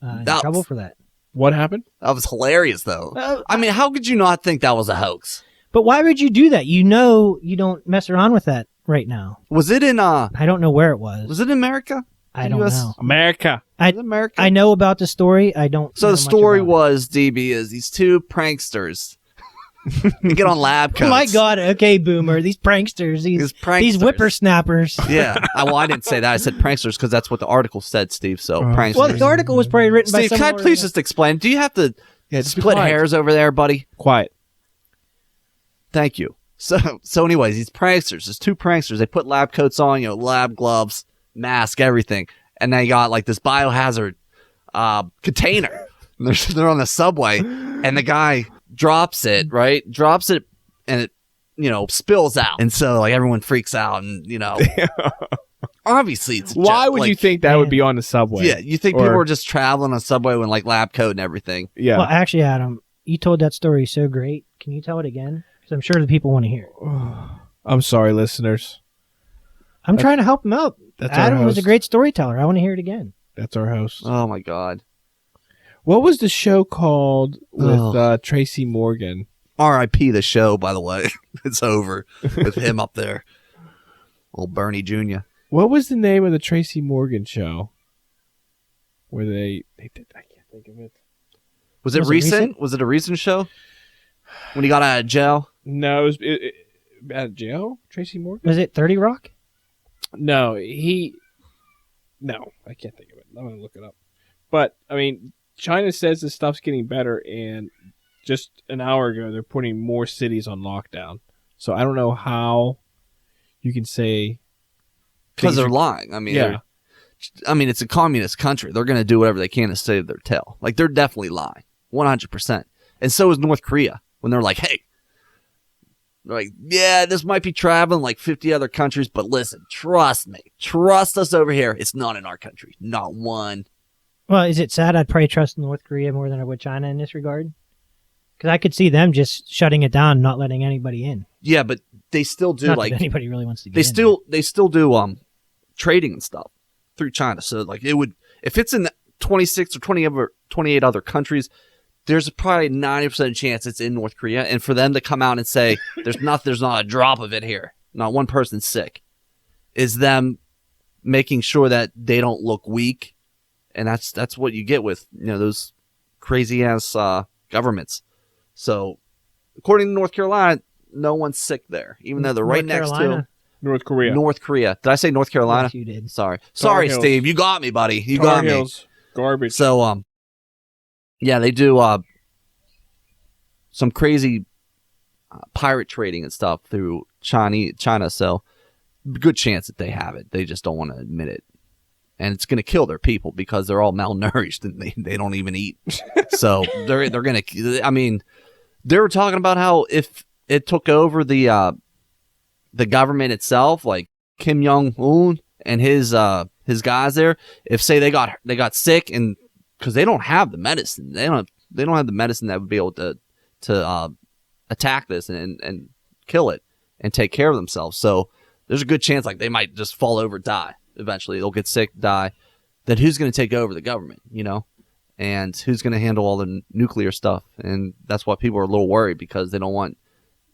in That- trouble for that. What happened? That was hilarious, though. I mean, how could you not think that was a hoax? But why would you do that? You know you don't mess around with that right now. Was it in I don't know where it was. Was it in America? I don't US? know. America. Was it America? I know about the story. I don't. So know the much story about it. was, DB, is these two pranksters. They get on lab coats. Oh my God! Okay, boomer. These pranksters. These pranksters. These whippersnappers. Yeah. Well, I didn't say that. I said pranksters because that's what the article said, Steve. So pranksters. Well, the article was probably written by Steve, can someone. I please just explain? Do you have to Yeah, just be split quiet. hairs over there, buddy? Quiet. Thank you. So anyways, these pranksters, there's two pranksters. They put lab coats on, lab gloves, mask, everything. And they got like this biohazard container. And they're on the subway, and the guy drops it, right? Drops it, and it, spills out. And so like everyone freaks out, and obviously it's a Why joke. would Like, you think that would be on the subway? Yeah, you think Or- people are just traveling on a subway with like lab coat and everything? Yeah. Well, actually, Adam, you told that story so great. Can you tell it again? Because I'm sure the people want to hear it. I'm sorry, listeners. I'm trying to help him out. That's our Adam was a host. great storyteller. I want to hear it again. That's our host. Oh my god. What was the show called with Ugh. Tracy Morgan? R.I.P. the show, by the way. It's over with him up there. Old Bernie Jr. What was the name of the Tracy Morgan show? Where they did, I can't think of it. Was it Was it recent? recent? Was it a recent show? When he got out of jail? No, it was out of jail. Tracy Morgan? Was it 30 Rock? No, No, I can't think of it. I'm gonna look it up. But I mean, China says this stuff's getting better, and just an hour ago they're putting more cities on lockdown. So I don't know how you can say Because things they're are- lying. I mean, Yeah. it's a communist country. They're going to do whatever they can to save their tail. Like, they're definitely lying. 100%. And so is North Korea when they're like, hey, they're like, yeah, this might be traveling like 50 other countries, but listen, trust me. Trust us over here. It's not in our country. Not one. Well, is it sad? I'd probably trust North Korea more than I would China in this regard. Because I could see them just shutting it down, and not letting anybody in. Yeah, but they still do Not like that anybody really wants to get they in. still do trading and stuff through China. So like it would, if it's in 26 or 28 other countries, there's probably 90% chance it's in North Korea. And for them to come out and say there's not a drop of it here, not one person's sick, is them making sure that they don't look weak. And that's what you get with those crazy ass governments. So according to North Carolina, no one's sick there, even though they're right North next Carolina. North Korea. to North Korea. Did I say North Carolina? Yes, you did. Sorry, Hills. Steve. You got me, buddy. You Tar got me. Heels, garbage. So, yeah, they do some crazy pirate trading and stuff through China. So, good chance that they have it. They just don't want to admit it, and it's going to kill their people because they're all malnourished and they don't even eat. So they're going to. I mean, they were talking about how if it took over the government itself, like Kim Jong-un and his guys there, if say they got sick and because they don't have the medicine, they don't have the medicine that would be able to attack this and kill it and take care of themselves. So there's a good chance like they might just fall over, die eventually. They'll get sick, die. Then who's going to take over the government? And who's going to handle all the nuclear stuff? And that's why people are a little worried because they don't want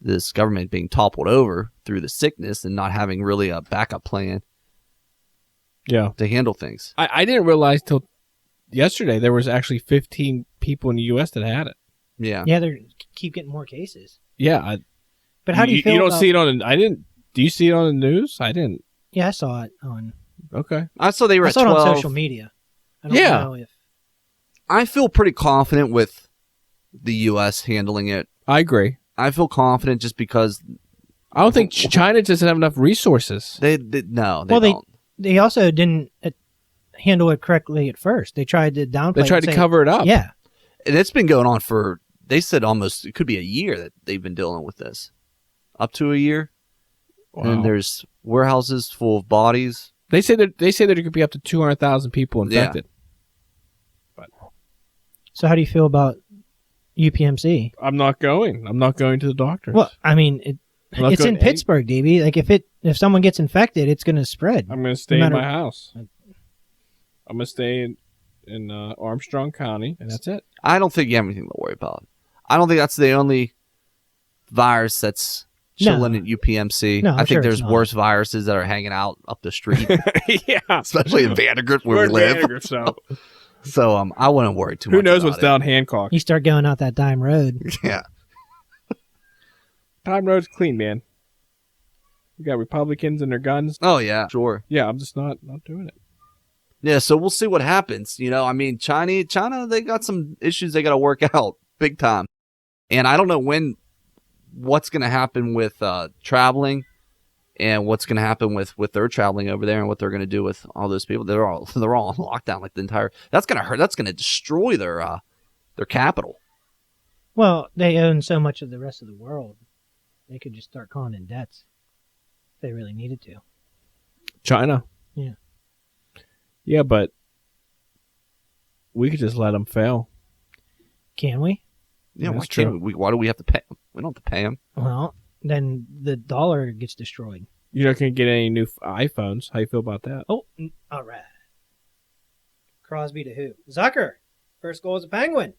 this government being toppled over through the sickness and not having really a backup plan yeah. to handle things. I didn't realize till yesterday there was actually 15 people in the U.S. that had it. Yeah. Yeah, they keep getting more cases. Yeah. But how do you feel? You don't about, see it on. I didn't. Do you see it on the news? I didn't. Yeah, I saw it on. Okay. I saw they were I at saw 12. it on social media. I don't Yeah. know if. I feel pretty confident with the U.S. handling it. I agree. I feel confident just because I don't think China doesn't have enough resources. they don't. They also didn't handle it correctly at first. They tried to downplay. They tried to cover it up. Yeah, And it's been going on for, they said almost, it could be a year that they've been dealing with this. Up to a year. Wow. And there's warehouses full of bodies. They say that there could be up to 200,000 people infected. So how do you feel about UPMC? I'm not going. I'm not going to the doctors. Well, I mean, it's in Pittsburgh, DB. Like if someone gets infected, it's going to spread. I'm going to stay in my house. I'm going to stay in Armstrong County, and that's it. I don't think you have anything to worry about. I don't think that's the only virus that's chilling at UPMC. No, I think there's it's not. worse viruses that are hanging out up the street, Yeah. especially in Vandergrift where we live. So I wouldn't worry too much. Who knows about what's it. down Hancock? You start going out that dime road. Yeah. Time Road's clean, man. You got Republicans and their guns. Oh yeah, sure. Yeah, I'm just not doing it. Yeah, so we'll see what happens. I mean, China, they got some issues they got to work out big time. And I don't know what's going to happen with traveling and what's going to happen with their traveling over there and what they're going to do with all those people. They're all on lockdown like the entire. That's going to hurt. That's going to destroy their capital. Well, they own so much of the rest of the world. They could just start calling in debts if they really needed to. China. Yeah. Yeah, but we could just let them fail. Can we? Yeah, That's why can't true. we? Why do we have to pay them? We don't have to pay them. Well, then the dollar gets destroyed. You're not going to get any new iPhones. How you feel about that? Oh, all right. Crosby to who? Zucker. First goal is a Penguin.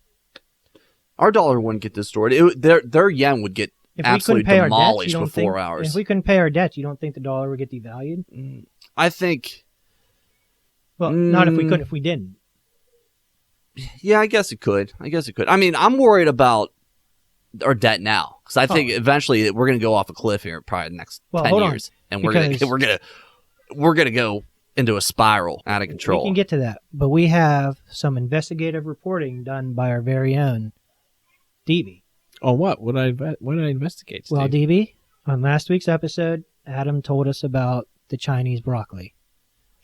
Our dollar wouldn't get destroyed. Their yen would get If absolutely we couldn't pay demolished our debts, for 4 hours. If we couldn't pay our debts, you don't think the dollar would get devalued? I think. Well, not if we could. If we didn't. Yeah, I guess it could. I mean, I'm worried about our debt now because I think eventually we're going to go off a cliff here, probably the next 10 years, and we're gonna go into a spiral out of control. We can get to that, but we have some investigative reporting done by our very own DB. Oh, what? What did I investigate, Steve? Well, DB, on last week's episode, Adam told us about the Chinese broccoli.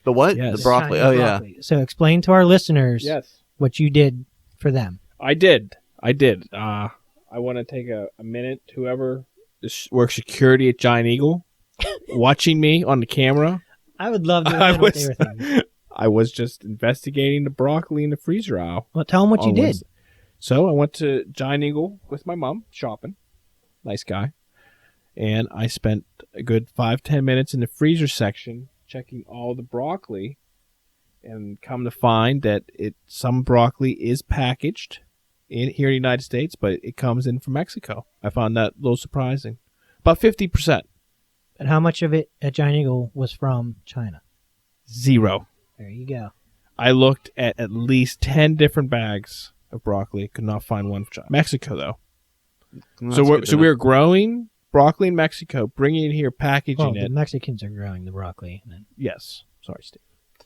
The what? Yes. The broccoli. Chinese Oh, yeah. broccoli. So explain to our listeners Yes. what you did for them. I did. I want to take a minute. Whoever works security at Giant Eagle, watching me on the camera. I would love to know what they were thinking. I was just investigating the broccoli in the freezer aisle. Well, tell them what you did. So I went to Giant Eagle with my mom shopping. Nice guy. And I spent a good 5-10 minutes in the freezer section checking all the broccoli, and come to find that some broccoli is packaged here in the United States, but it comes in from Mexico. I found that a little surprising. About 50%. And how much of it at Giant Eagle was from China? 0. There you go. I looked at least 10 different bags of broccoli. Could not find one from China. Mexico, though. So we're growing broccoli in Mexico, bringing it here, packaging The it. Mexicans are growing the broccoli. Yes. Sorry, Steve.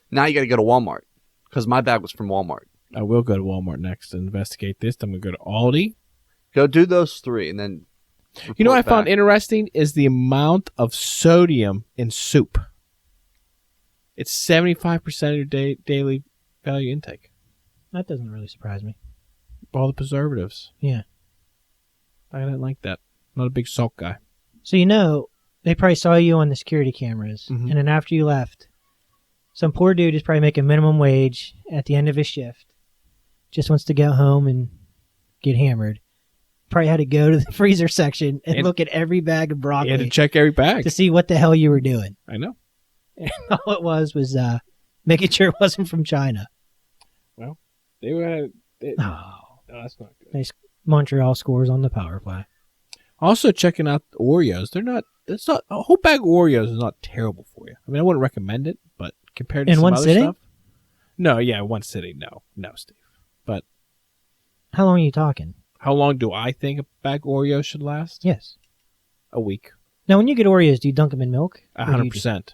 Now you got to go to Walmart because my bag was from Walmart. I will go to Walmart next and investigate this. I'm going to go to Aldi. Go do those 3 and then. You know what I report found back. interesting is the amount of sodium in soup. It's 75% of your daily value intake. That doesn't really surprise me. All the preservatives. Yeah. I didn't like that. Not a big salt guy. So they probably saw you on the security cameras, Mhm. and then after you left, some poor dude is probably making minimum wage at the end of his shift, just wants to go home and get hammered. Probably had to go to the freezer section and look at every bag of You broccoli had to check every bag. to see what the hell you were doing. I know. And all it was making sure it wasn't from China. They were. Oh, No, that's not good. Montreal scores on the power play. Also checking out the Oreos. It's not a whole bag of Oreos is not terrible for you. I mean, I wouldn't recommend it, but compared to In some one other sitting? stuff. No, yeah, one sitting. No, Steve. But How long are you talking? how long do I think a bag of Oreos should last? Yes. A week. Now, when you get Oreos, do you dunk them in milk? Or do you just- 100%.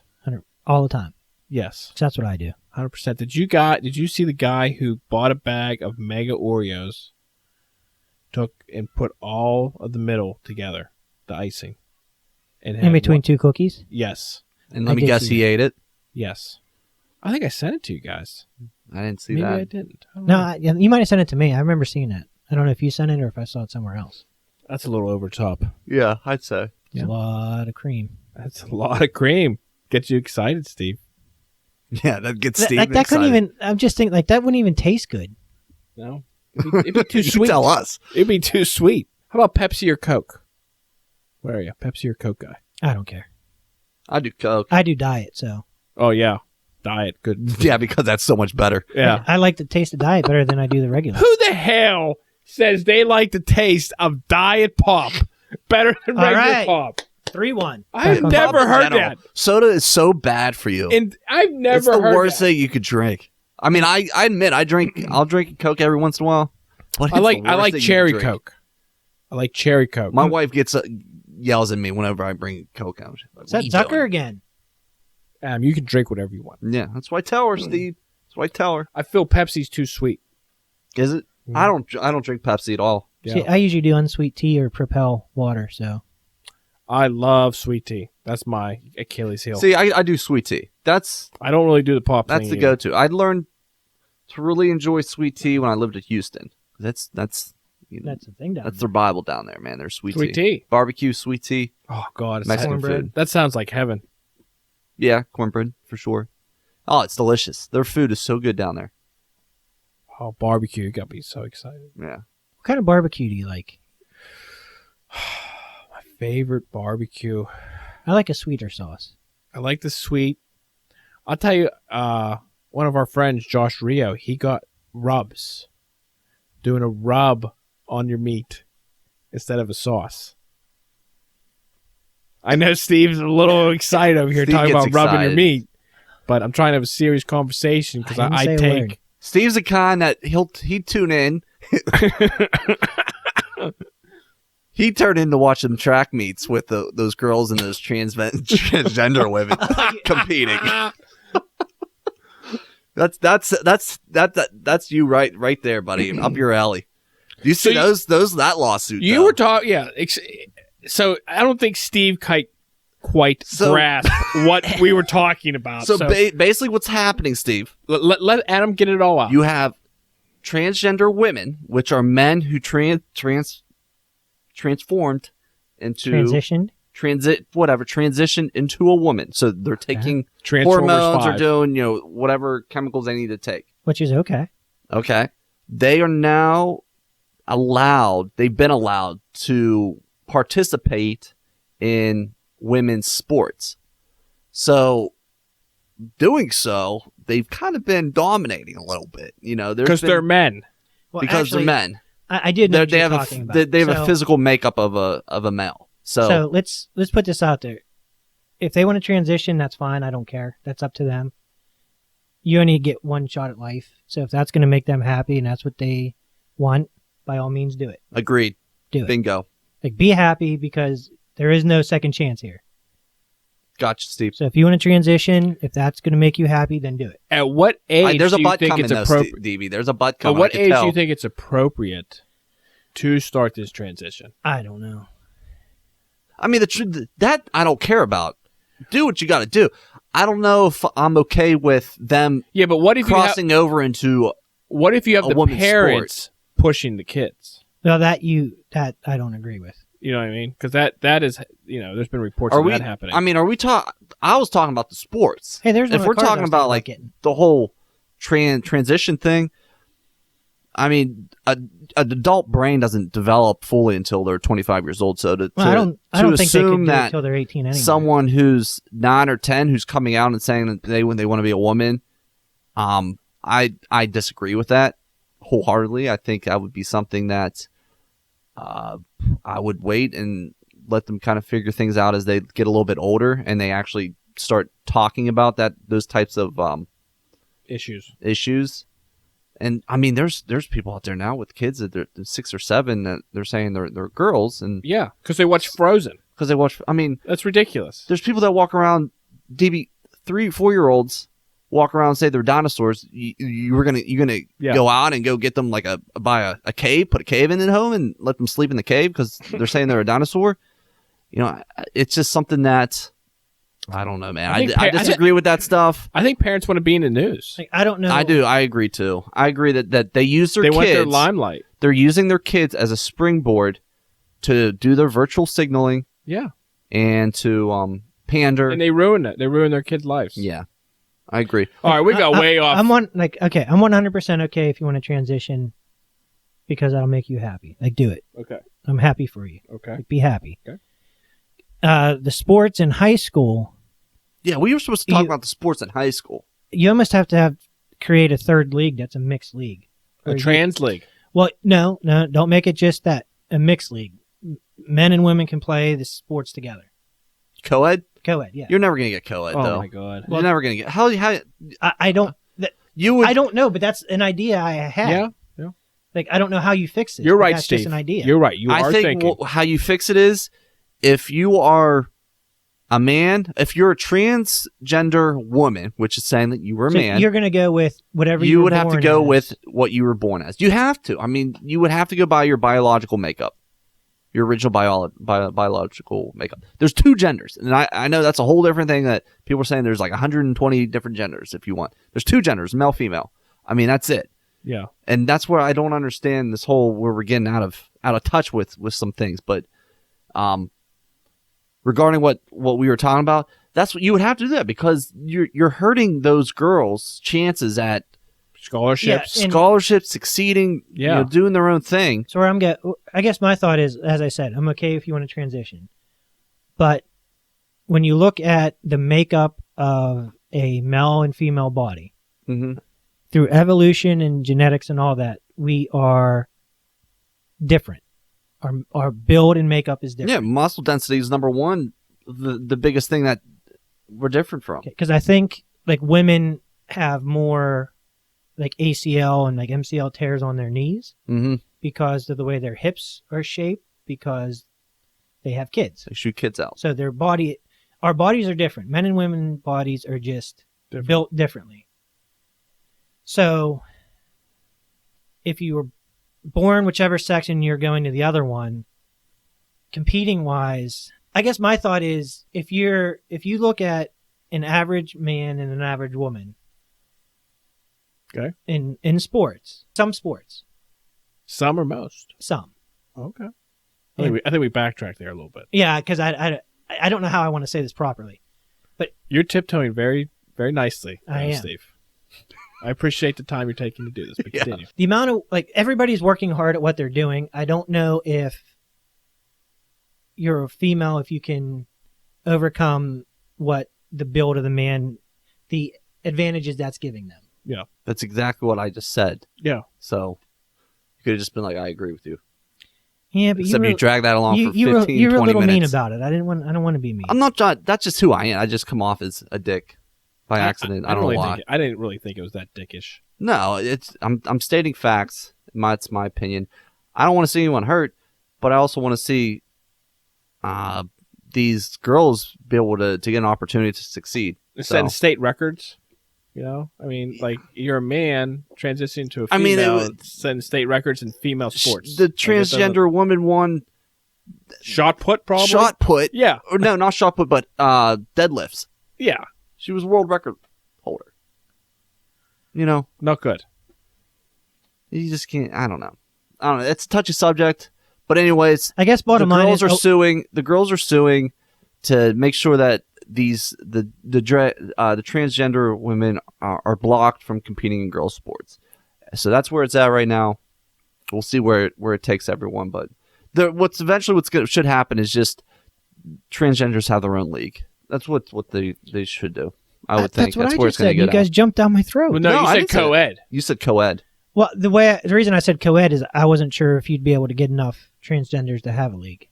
all the time. Yes. So that's what I do. 100%. Did you see the guy who bought a bag of mega Oreos took and put all of the middle together, the icing. And In between two cookies? Yes. And I let me did guess, see he that. ate it. Yes. I think I sent it to you guys. I didn't see Maybe that. I didn't. I don't No, know. you might have sent it to me. I remember seeing it. I don't know if you sent it or if I saw it somewhere else. That's a little over top. Yeah, I'd say. It's Yeah. a lot of cream. That's a lot of cream. Gets you excited, Steve. Yeah, that gets Th- Steve like that couldn't excited. even. I'm just thinking like that wouldn't even taste good. No. It'd be too You can sweet. tell us. It'd be too sweet. How about Pepsi or Coke? Where are you? Pepsi or Coke guy? I don't care. I do Coke. I do diet, so Oh, yeah. Diet. Good. Yeah, because that's so much better. Yeah. I like the taste of diet better than I do the regular. Who the hell says they like the taste of Diet Pop better than All regular right. Pop? 3-1. I've Back on never Pop in heard general, that. Soda is so bad for you. And I've never It's the heard worst that. thing you could drink. I mean, I admit I'll drink a Coke every once in a while. But I it's like the worst thing you cherry can drink. Coke. I like cherry Coke. My wife yells at me whenever I bring Coke out. She's like, Is "What that you Zucker doing?" again? You can drink whatever you want. Yeah, that's why I tell her, Steve. That's why I tell her. I feel Pepsi's too sweet. Is it? I don't drink Pepsi at all. Yeah. See, I usually do unsweet tea or Propel water. So I love sweet tea. That's my Achilles heel. See, I do sweet tea. That's I don't really do the pop the thing either. go-to. I learned to really enjoy sweet tea when I lived in Houston. That's you know, that's the thing down that's their Bible down there, man. There's sweet Sweet tea. barbecue, sweet tea, Oh, God. Mexican cornbread. food. That sounds like heaven. Yeah, cornbread for sure. Oh, it's delicious. Their food is so good down there. Oh, barbecue. You got me so excited. Yeah. What kind of barbecue do you like? My favorite barbecue. I like a sweeter sauce. I like the sweet. I'll tell you, one of our friends, Josh Rio, he got rubs. Doing a rub on your meat instead of a sauce. I know Steve's a little excited over here Steve talking gets about rubbing your excited. meat, but I'm trying to have a serious conversation because I didn't I say a take. word. Steve's the kind that he'd tune in. He turned into watching track meets with those girls and those transgender women competing. That's you right there, buddy. Up your alley. Do you see So that lawsuit? You though? were talking, yeah. So I don't think Steve quite grasped what we were talking about. So basically, what's happening, Steve? Let Adam get it all out. You have transgender women, which are men who transformed into Transitioned. transition into a woman. So they're taking Transformers hormones or 5. doing whatever chemicals they need to take. Which is okay. Okay, they are now allowed. They've been allowed to participate in women's sports. So, doing so, they've kind of been dominating a little bit. Because they're men. Well, because actually, they're men. I did know what They you're have talking about. they have a So- physical makeup of a male. So let's put this out there. If they want to transition, that's fine. I don't care. That's up to them. You only get one shot at life. So if that's going to make them happy and that's what they want, by all means, do it. agreed. Do it. Bingo. Like, be happy because there is no second chance here. Gotcha, Steve. So if you want to transition, if that's going to make you happy, then do it. At what age There's a do you butt think coming it's though, appropriate? DB. There's a butt At coming. what I can age tell. do you think it's appropriate to start this transition? I don't know. I mean, that I don't care about. Do what you got to do. I don't know if I'm okay with them Yeah, but what if crossing over into. what if you have a the woman's parents pushing the kids? Well, that I don't agree with. You know what I mean? Because that is, there's been reports Are of we? that happening. I mean, are we talking? I was talking about the sports. Hey, there's If one of we're the cars I talking was about thinking like getting. the whole transition thing, I mean, an adult brain doesn't develop fully until they're 25 years old. So Well, I don't think they could assume do it that until they're 18 anyway. someone who's 9 or 10 who's coming out and saying that they want to be a woman, I disagree with that wholeheartedly. I think that would be something that I would wait and let them kind of figure things out as they get a little bit older and they actually start talking about those types of issues. And I mean, there's people out there now with kids that they're 6 or 7 that they're saying they're girls, and yeah, because they watch Frozen. because they watch. I mean, That's ridiculous. there's people that walk around, DB 3-4 year olds walk around and say they're dinosaurs, you're gonna go out and go get them like buy a cave, put a cave in at home, and let them sleep in the cave because they're saying they're a dinosaur. You know, it's just something that I don't know, man. I disagree with that stuff. I think parents want to be in the news. Like, I don't know. I do. I agree too. I agree that they use their kids. They want their limelight. They're using their kids as a springboard to do their virtual signaling. Yeah. And to pander. And they ruin it. They ruin their kids' lives. Yeah. I agree. All right, we got way off. I'm 100% okay if you want to transition because that'll make you happy. Like, do it. Okay. I'm happy for you. Okay. Like, be happy. Okay. The sports in high school. Yeah, we were supposed to talk about the sports in high school. You almost have to create a third league that's a mixed league. A trans league. Well, no, don't make it just that. A mixed league. Men and women can play the sports together. Co-ed? Co-ed, yeah. You're never going to get co-ed, though. Oh, my God. You're never going to get... How I don't... You would... I don't know, but that's an idea I had. Yeah. Like, I don't know how you fix it. You're right, that's Steve. Just an idea. You're right. I think thinking. how you fix it is if you are a man, if you're a transgender woman, which is saying that you were a man, you're going to go with whatever you would have to go as. with what you were born as. You have to. I mean, you would have to go by your biological makeup, your original biological makeup. There's two genders, and I know that's a whole different thing that people are saying. There's like 120 different genders if you want. There's two genders, male, female. I mean, that's it. Yeah. And that's where I don't understand this whole where we're getting out of touch with some things. But regarding what we were talking about, that's what you would have to do that because you're hurting those girls' chances at scholarships, succeeding, yeah, doing their own thing. So where I guess my thought is, as I said, I'm okay if you want to transition, but when you look at the makeup of a male and female body. Mm-hmm. Through evolution and genetics and all that, we are different. Our build and makeup is different. Yeah, muscle density is number one, the biggest thing that we're different from. Because I think like women have more like ACL and like MCL tears on their knees because of the way their hips are shaped because they have kids. They shoot kids out. So our bodies are different. Men and women bodies are just built differently. So, if you were born whichever sex and you're going to the other one, competing wise, I guess my thought is if you look at an average man and an average woman, okay, in sports, some or most, some, okay. I think we backtracked there a little bit. Yeah, because I don't know how I want to say this properly, but you're tiptoeing very very nicely, I am. Steve. I appreciate the time you're taking to do this, but continue. The amount of, everybody's working hard at what they're doing. I don't know if you're a female, if you can overcome what the build of the man, the advantages that's giving them. Yeah. That's exactly what I just said. Yeah. So, you could have just been like, I agree with you. Yeah, but Except you drag that along for 15, 20 minutes. You're a little mean about it. I don't want to be mean. I'm not, that's just who I am. I just come off as a dick. By accident, I don't know why. I didn't really think it was that dickish. No, I'm stating facts. It's my opinion. I don't want to see anyone hurt, but I also want to see these girls be able to get an opportunity to succeed. Setting state records. I mean, like you're a man transitioning to a female, setting state records in female sports. The transgender woman won shot put, probably. Shot put, yeah. Or no, not shot put, but deadlifts. Yeah. She was a world record holder. Not good. You just can't. I don't know. It's a touchy subject, but anyways, I guess bottom line is the girls are suing to make sure that the transgender women are blocked from competing in girls' sports. So that's where it's at right now. We'll see where it takes everyone, but what's should happen is just transgenders have their own league. That's what they should do. I would think that's where it's going to get. You guys jumped down my throat. Well, no, you said co-ed. You said co-ed. Well, the reason I said co-ed is I wasn't sure if you'd be able to get enough transgenders to have a league.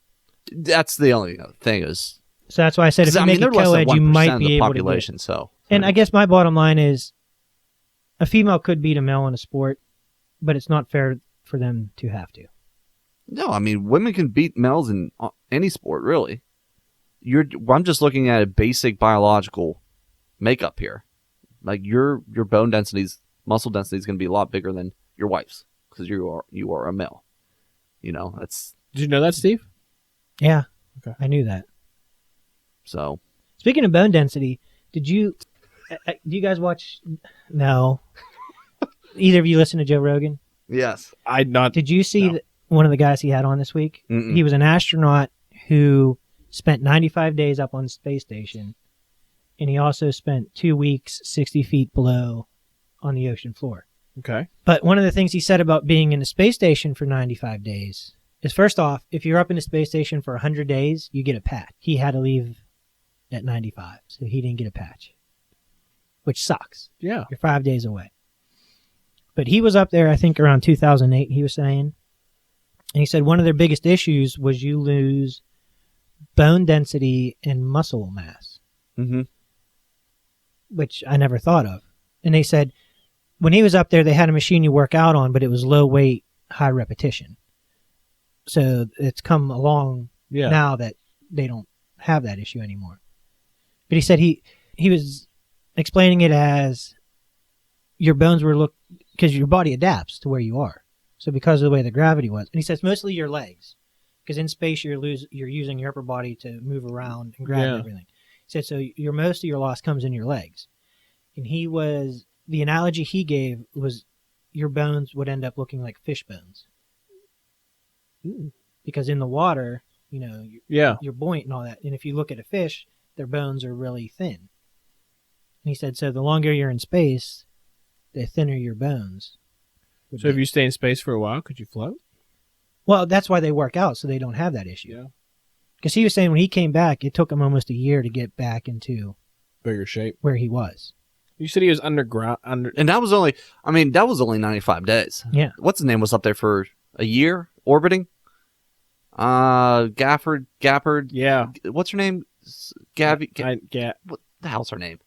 That's the only thing is. So that's why I said if you make it co-ed, you might be able to get it. So, and I guess my bottom line is, a female could beat a male in a sport, but it's not fair for them to have to. No, I mean women can beat males in any sport, really. I'm just looking at a basic biological makeup here. like your bone density's muscle density is going to be a lot bigger than your wife's because you are a male. You know, that's Did you know that, Steve? Yeah. Okay. I knew that. so. Speaking of bone density, do you guys watch? No. Either of you listen to Joe Rogan? Yes. I'd not. Did you see No. one of the guys he had on this week? Mm-mm. He was an astronaut who spent 95 days up on the space station, and he also spent 2 weeks 60 feet below on the ocean floor. Okay. But one of the things he said about being in the space station for 95 days is, first off, if you're up in the space station for 100 days, you get a patch. He had to leave at 95, so he didn't get a patch, which sucks. Yeah. You're 5 days away. But he was up there, I think, around 2008, he was saying. And he said one of their biggest issues was you lose bone density and muscle mass, Mm-hmm. which I never thought of. And they said when he was up there, they had a machine you work out on, but it was low weight, high repetition. So it's come along Yeah. now that they don't have that issue anymore. But he said he was explaining it as your bones were because your body adapts to where you are. So because of the way the gravity was, and he says mostly your legs, because in space you're using your upper body to move around and grab Yeah. everything. He said so most of your loss comes in your legs, and the analogy he gave was your bones would end up looking like fish bones, because in the water, you know, Yeah. you're buoyant and all that, and if you look at a fish, their bones are really thin. And he said so the longer you're in space, the thinner your bones would So if be. you stay in space for a while, could you float? Well, that's why they work out, so they don't have that issue. Yeah. Because he was saying when he came back, it took him almost a year to get back into Bigger shape. where he was. You said he was underground. And that was only 95 days. Yeah. What's his name was up there for a year orbiting? Gafford. Yeah. What's her name? Gabby. What the hell's her name?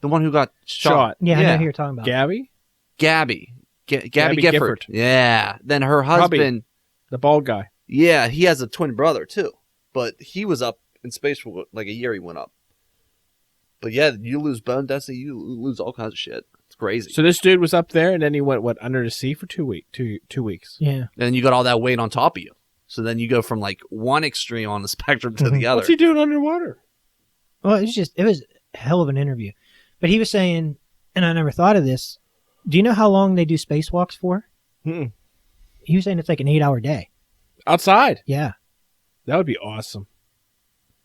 The one who got shot. Yeah, I know who you're talking about. Gabby, Gabby. Gabby Gabby Gifford. Gifford. Yeah. Then her husband. the bald guy. Yeah, he has a twin brother too. But he was up in space for like a year. He went up. But yeah, you lose bone density. You lose all kinds of shit. It's crazy. So this dude was up there, and then he went under the sea for 2 weeks. 2 weeks. Yeah. And you got all that weight on top of you. So then you go from like one extreme on the spectrum to the other. What's he doing underwater? Well, it was a hell of an interview. But he was saying, and I never thought of this, do you know how long they do spacewalks for? Mm-mm. He was saying it's like an 8-hour day. Outside. Yeah. That would be awesome.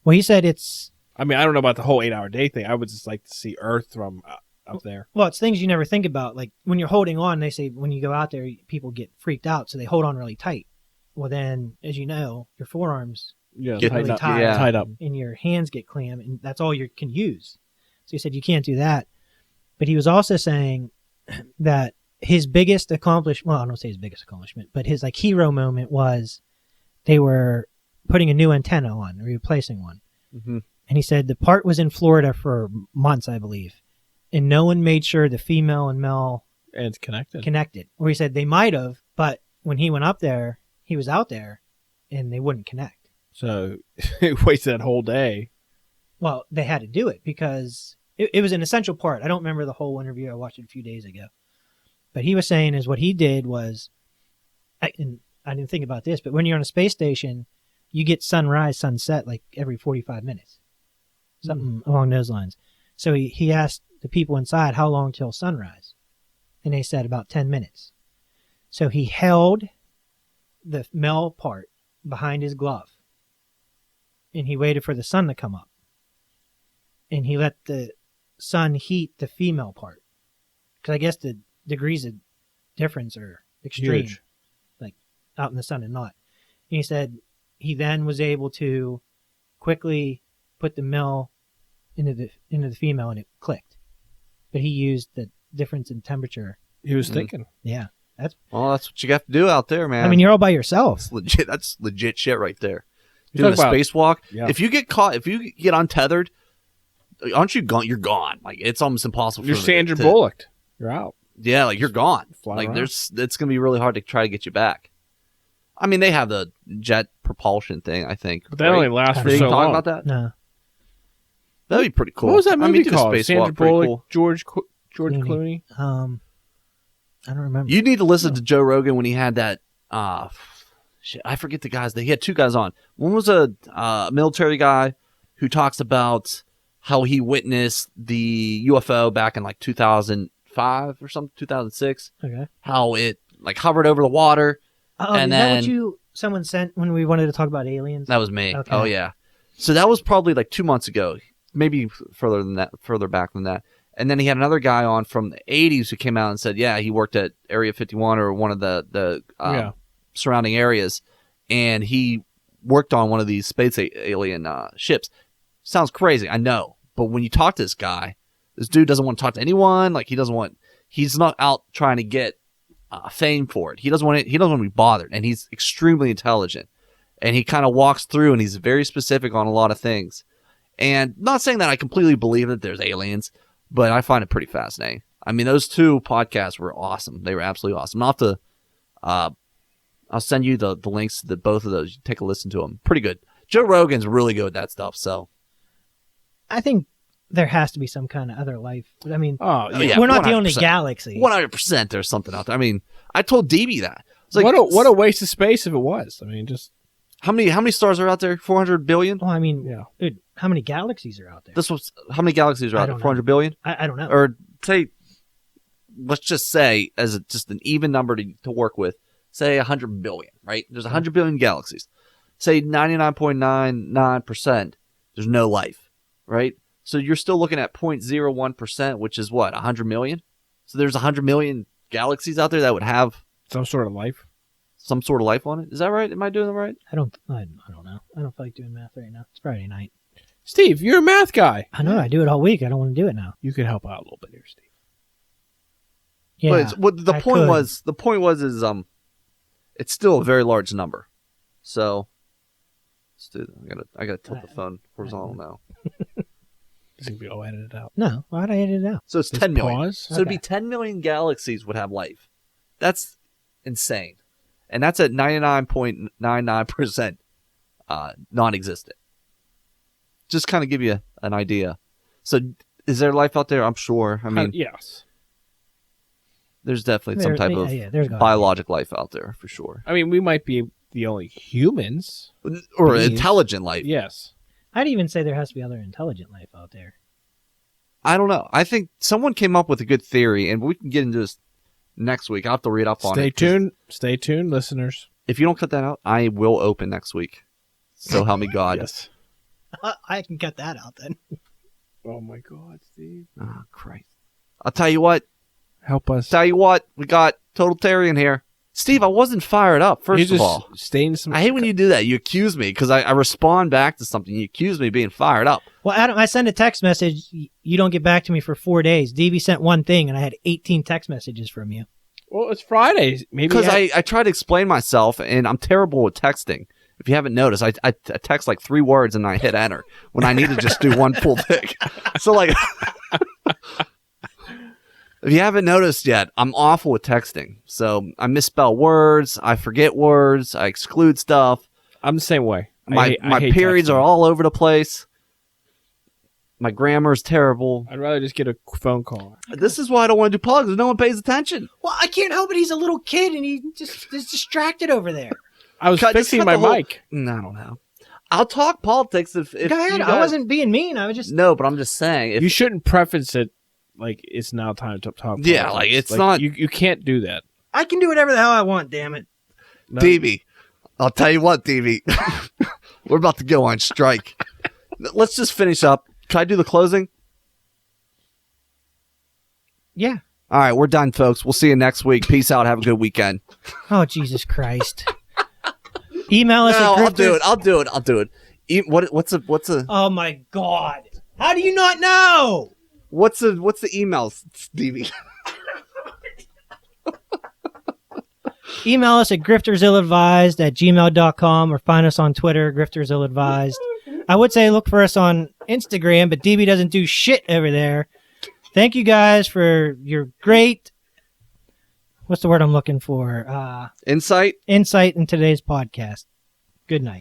Well, he said it's I mean, I don't know about the whole 8-hour day thing. I would just like to see Earth from up there. Well, it's things you never think about. Like when you're holding on, they say when you go out there, people get freaked out, so they hold on really tight. Well, then, as you know, your forearms Yeah, Get tied really up. tight, yeah. Tied up. and your hands get clam, and that's all you can use. So he said you can't do that. But he was also saying that his biggest accomplishment, well, I don't say his biggest accomplishment, but his like hero moment was they were putting a new antenna on, or replacing one. Mm-hmm. And he said the part was in Florida for months, I believe, and no one made sure the female and male And it's connected. connected. Or he said they might have, but when he went up there, he was out there, and they wouldn't connect. So he wasted that whole day. Well, they had to do it because it was an essential part. I don't remember the whole interview. I watched it a few days ago. But he was saying is what he did was, and I didn't think about this, but when you're on a space station, you get sunrise, sunset like every 45 minutes. Something along those lines. So he asked the people inside how long till sunrise. And they said about 10 minutes. So he held the male part behind his glove. And he waited for the sun to come up. And he let the sun heat the female part. Because I guess the degrees of difference are extreme. Huge. Like out in the sun and not. And he said he then was able to quickly put the male into the female, and it clicked. But he used the difference in temperature. He was Mhm. thinking. Yeah. Well, that's what you got to do out there, man. I mean, you're all by yourself. That's legit. That's legit shit right there. You Doing a talk about- spacewalk. Yeah. If you get caught, if you get untethered, aren't you gone? You're gone. Like it's almost impossible. You're for them Sandra to- Bullock. You're out. Yeah, like you're gone. Fly Like around. it's gonna be really hard to try to get you back. I mean, they have the jet propulsion thing. I think, But that right? only lasts for They so talk long. about that. No. That'd be pretty cool. What was that I movie mean, do the called? spacewalk, Sandra pretty Bullock, cool. George George Clooney. I don't remember. You need to listen to Joe Rogan when he had that. Shit, I forget the guys. He had two guys on. One was a military guy who talks about how he witnessed the UFO back in like 2005 or something, 2006. Okay. How it like hovered over the water. Oh, and is then that what someone sent when we wanted to talk about aliens? that was me. Okay. Oh yeah. So that was probably like 2 months ago, maybe further back than that. And then he had another guy on from the 80s who came out and said, yeah, he worked at Area 51 or one of the surrounding areas, and he worked on one of these space alien ships. Sounds crazy, I know. But when you talk to this guy, this dude doesn't want to talk to anyone. Like he's not out trying to get fame for it. He doesn't want to be bothered, and he's extremely intelligent. And he kind of walks through, and he's very specific on a lot of things. And not saying that I completely believe that there's aliens, but I find it pretty fascinating. I mean, those two podcasts were awesome. They were absolutely awesome. I'll have to, I'll send you the links to both of those. You take a listen to them. Pretty good. Joe Rogan's really good at that stuff. So I think there has to be some kind of other life. I mean, yeah, we're not the 100%. only galaxy. 100% there's something out there. I mean, I told DB that. It's like, what a waste of space if it was. I mean, just how many stars are out there? 400 billion? Well, I mean, Yeah. dude, how many galaxies are out there? How many galaxies are I out there? don't know. 400 billion? I don't know. Or say, let's just say, as just an even number to work with, say 100 billion, right? There's 100 billion galaxies. Say 99.99%, there's no life, right? So you're still looking at 0.01%, which is what, 100 million? So there's 100 million galaxies out there that would have some sort of life. some sort of life on it. Is that right? Am I doing it right? I don't know. I don't feel like doing math right now. It's Friday night. Steve, you're a math guy. I know. I do it all week. I don't want to do it now. You could help out a little bit here, Steve. Yeah. But the I point could. was it's still a very large number. So let's do that. I gotta tilt the phone horizontal now. This is gonna be all edited out. No. Why'd I edit it out? So it's Just 10 million. pause? So it'd be 10 million galaxies would have life. That's insane. And that's at 99.99% non-existent. Just kind of give you an idea. So is there life out there? I'm sure. I mean, yes. there's definitely some type of there's gotta be. biologic life out there for sure. I mean, we might be the only humans. Or Beings. intelligent life. Yes. I'd even say there has to be other intelligent life out there. I don't know. I think someone came up with a good theory, and we can get into this next week. I'll have to read up on it. Stay tuned. Stay tuned, listeners. If you don't cut that out, I will open next week. So help me God. Yes. I can cut that out then. Oh my God, Steve. Oh, Christ. I'll tell you what. Help us. We got Total Terry in here. Steve, I wasn't fired up, first of all. Staying some. I hate when you do that. You accuse me because I respond back to something. You accuse me of being fired up. Well, Adam, I send a text message. You don't get back to me for 4 days. DB sent one thing, and I had 18 text messages from you. Well, it's Friday. Maybe Because I try to explain myself, and I'm terrible with texting. If you haven't noticed, I text like 3 words and I hit enter when I need to just do one full thing. So, like, if you haven't noticed yet, I'm awful with texting. So I misspell words, I forget words, I exclude stuff. I'm the same way. My I hate periods texting. are all over the place. My grammar is terrible. I'd rather just get a phone call. This is why I don't want to do politics. No one pays attention. Well, I can't help it. He's a little kid, and he just is distracted over there. I was Just fixing cut my the whole- mic. I don't know. I'll talk politics if Go ahead. you guys- I wasn't being mean. I was just. No, but I'm just saying. If You shouldn't preface it like it's now time to talk. Yeah, politics. like, it's not- You can't do that. I can do whatever the hell I want. Damn it. No. DB, I'll tell you what, DB. We're about to go on strike. Let's just finish up. Can I do the closing? Yeah. All right, we're done, folks. We'll see you next week. Peace out. Have a good weekend. Oh, Jesus Christ. Email us No, at I'll Grifters. do it. What's a Oh my God! How do you not know? what's the email, Stevie? Email us at griftersilladvised@gmail.com or find us on Twitter, griftersilladvised. I would say look for us on Instagram, but DB doesn't do shit over there. Thank you guys for your great. What's the word I'm looking for? Insight. Insight in today's podcast. Good night.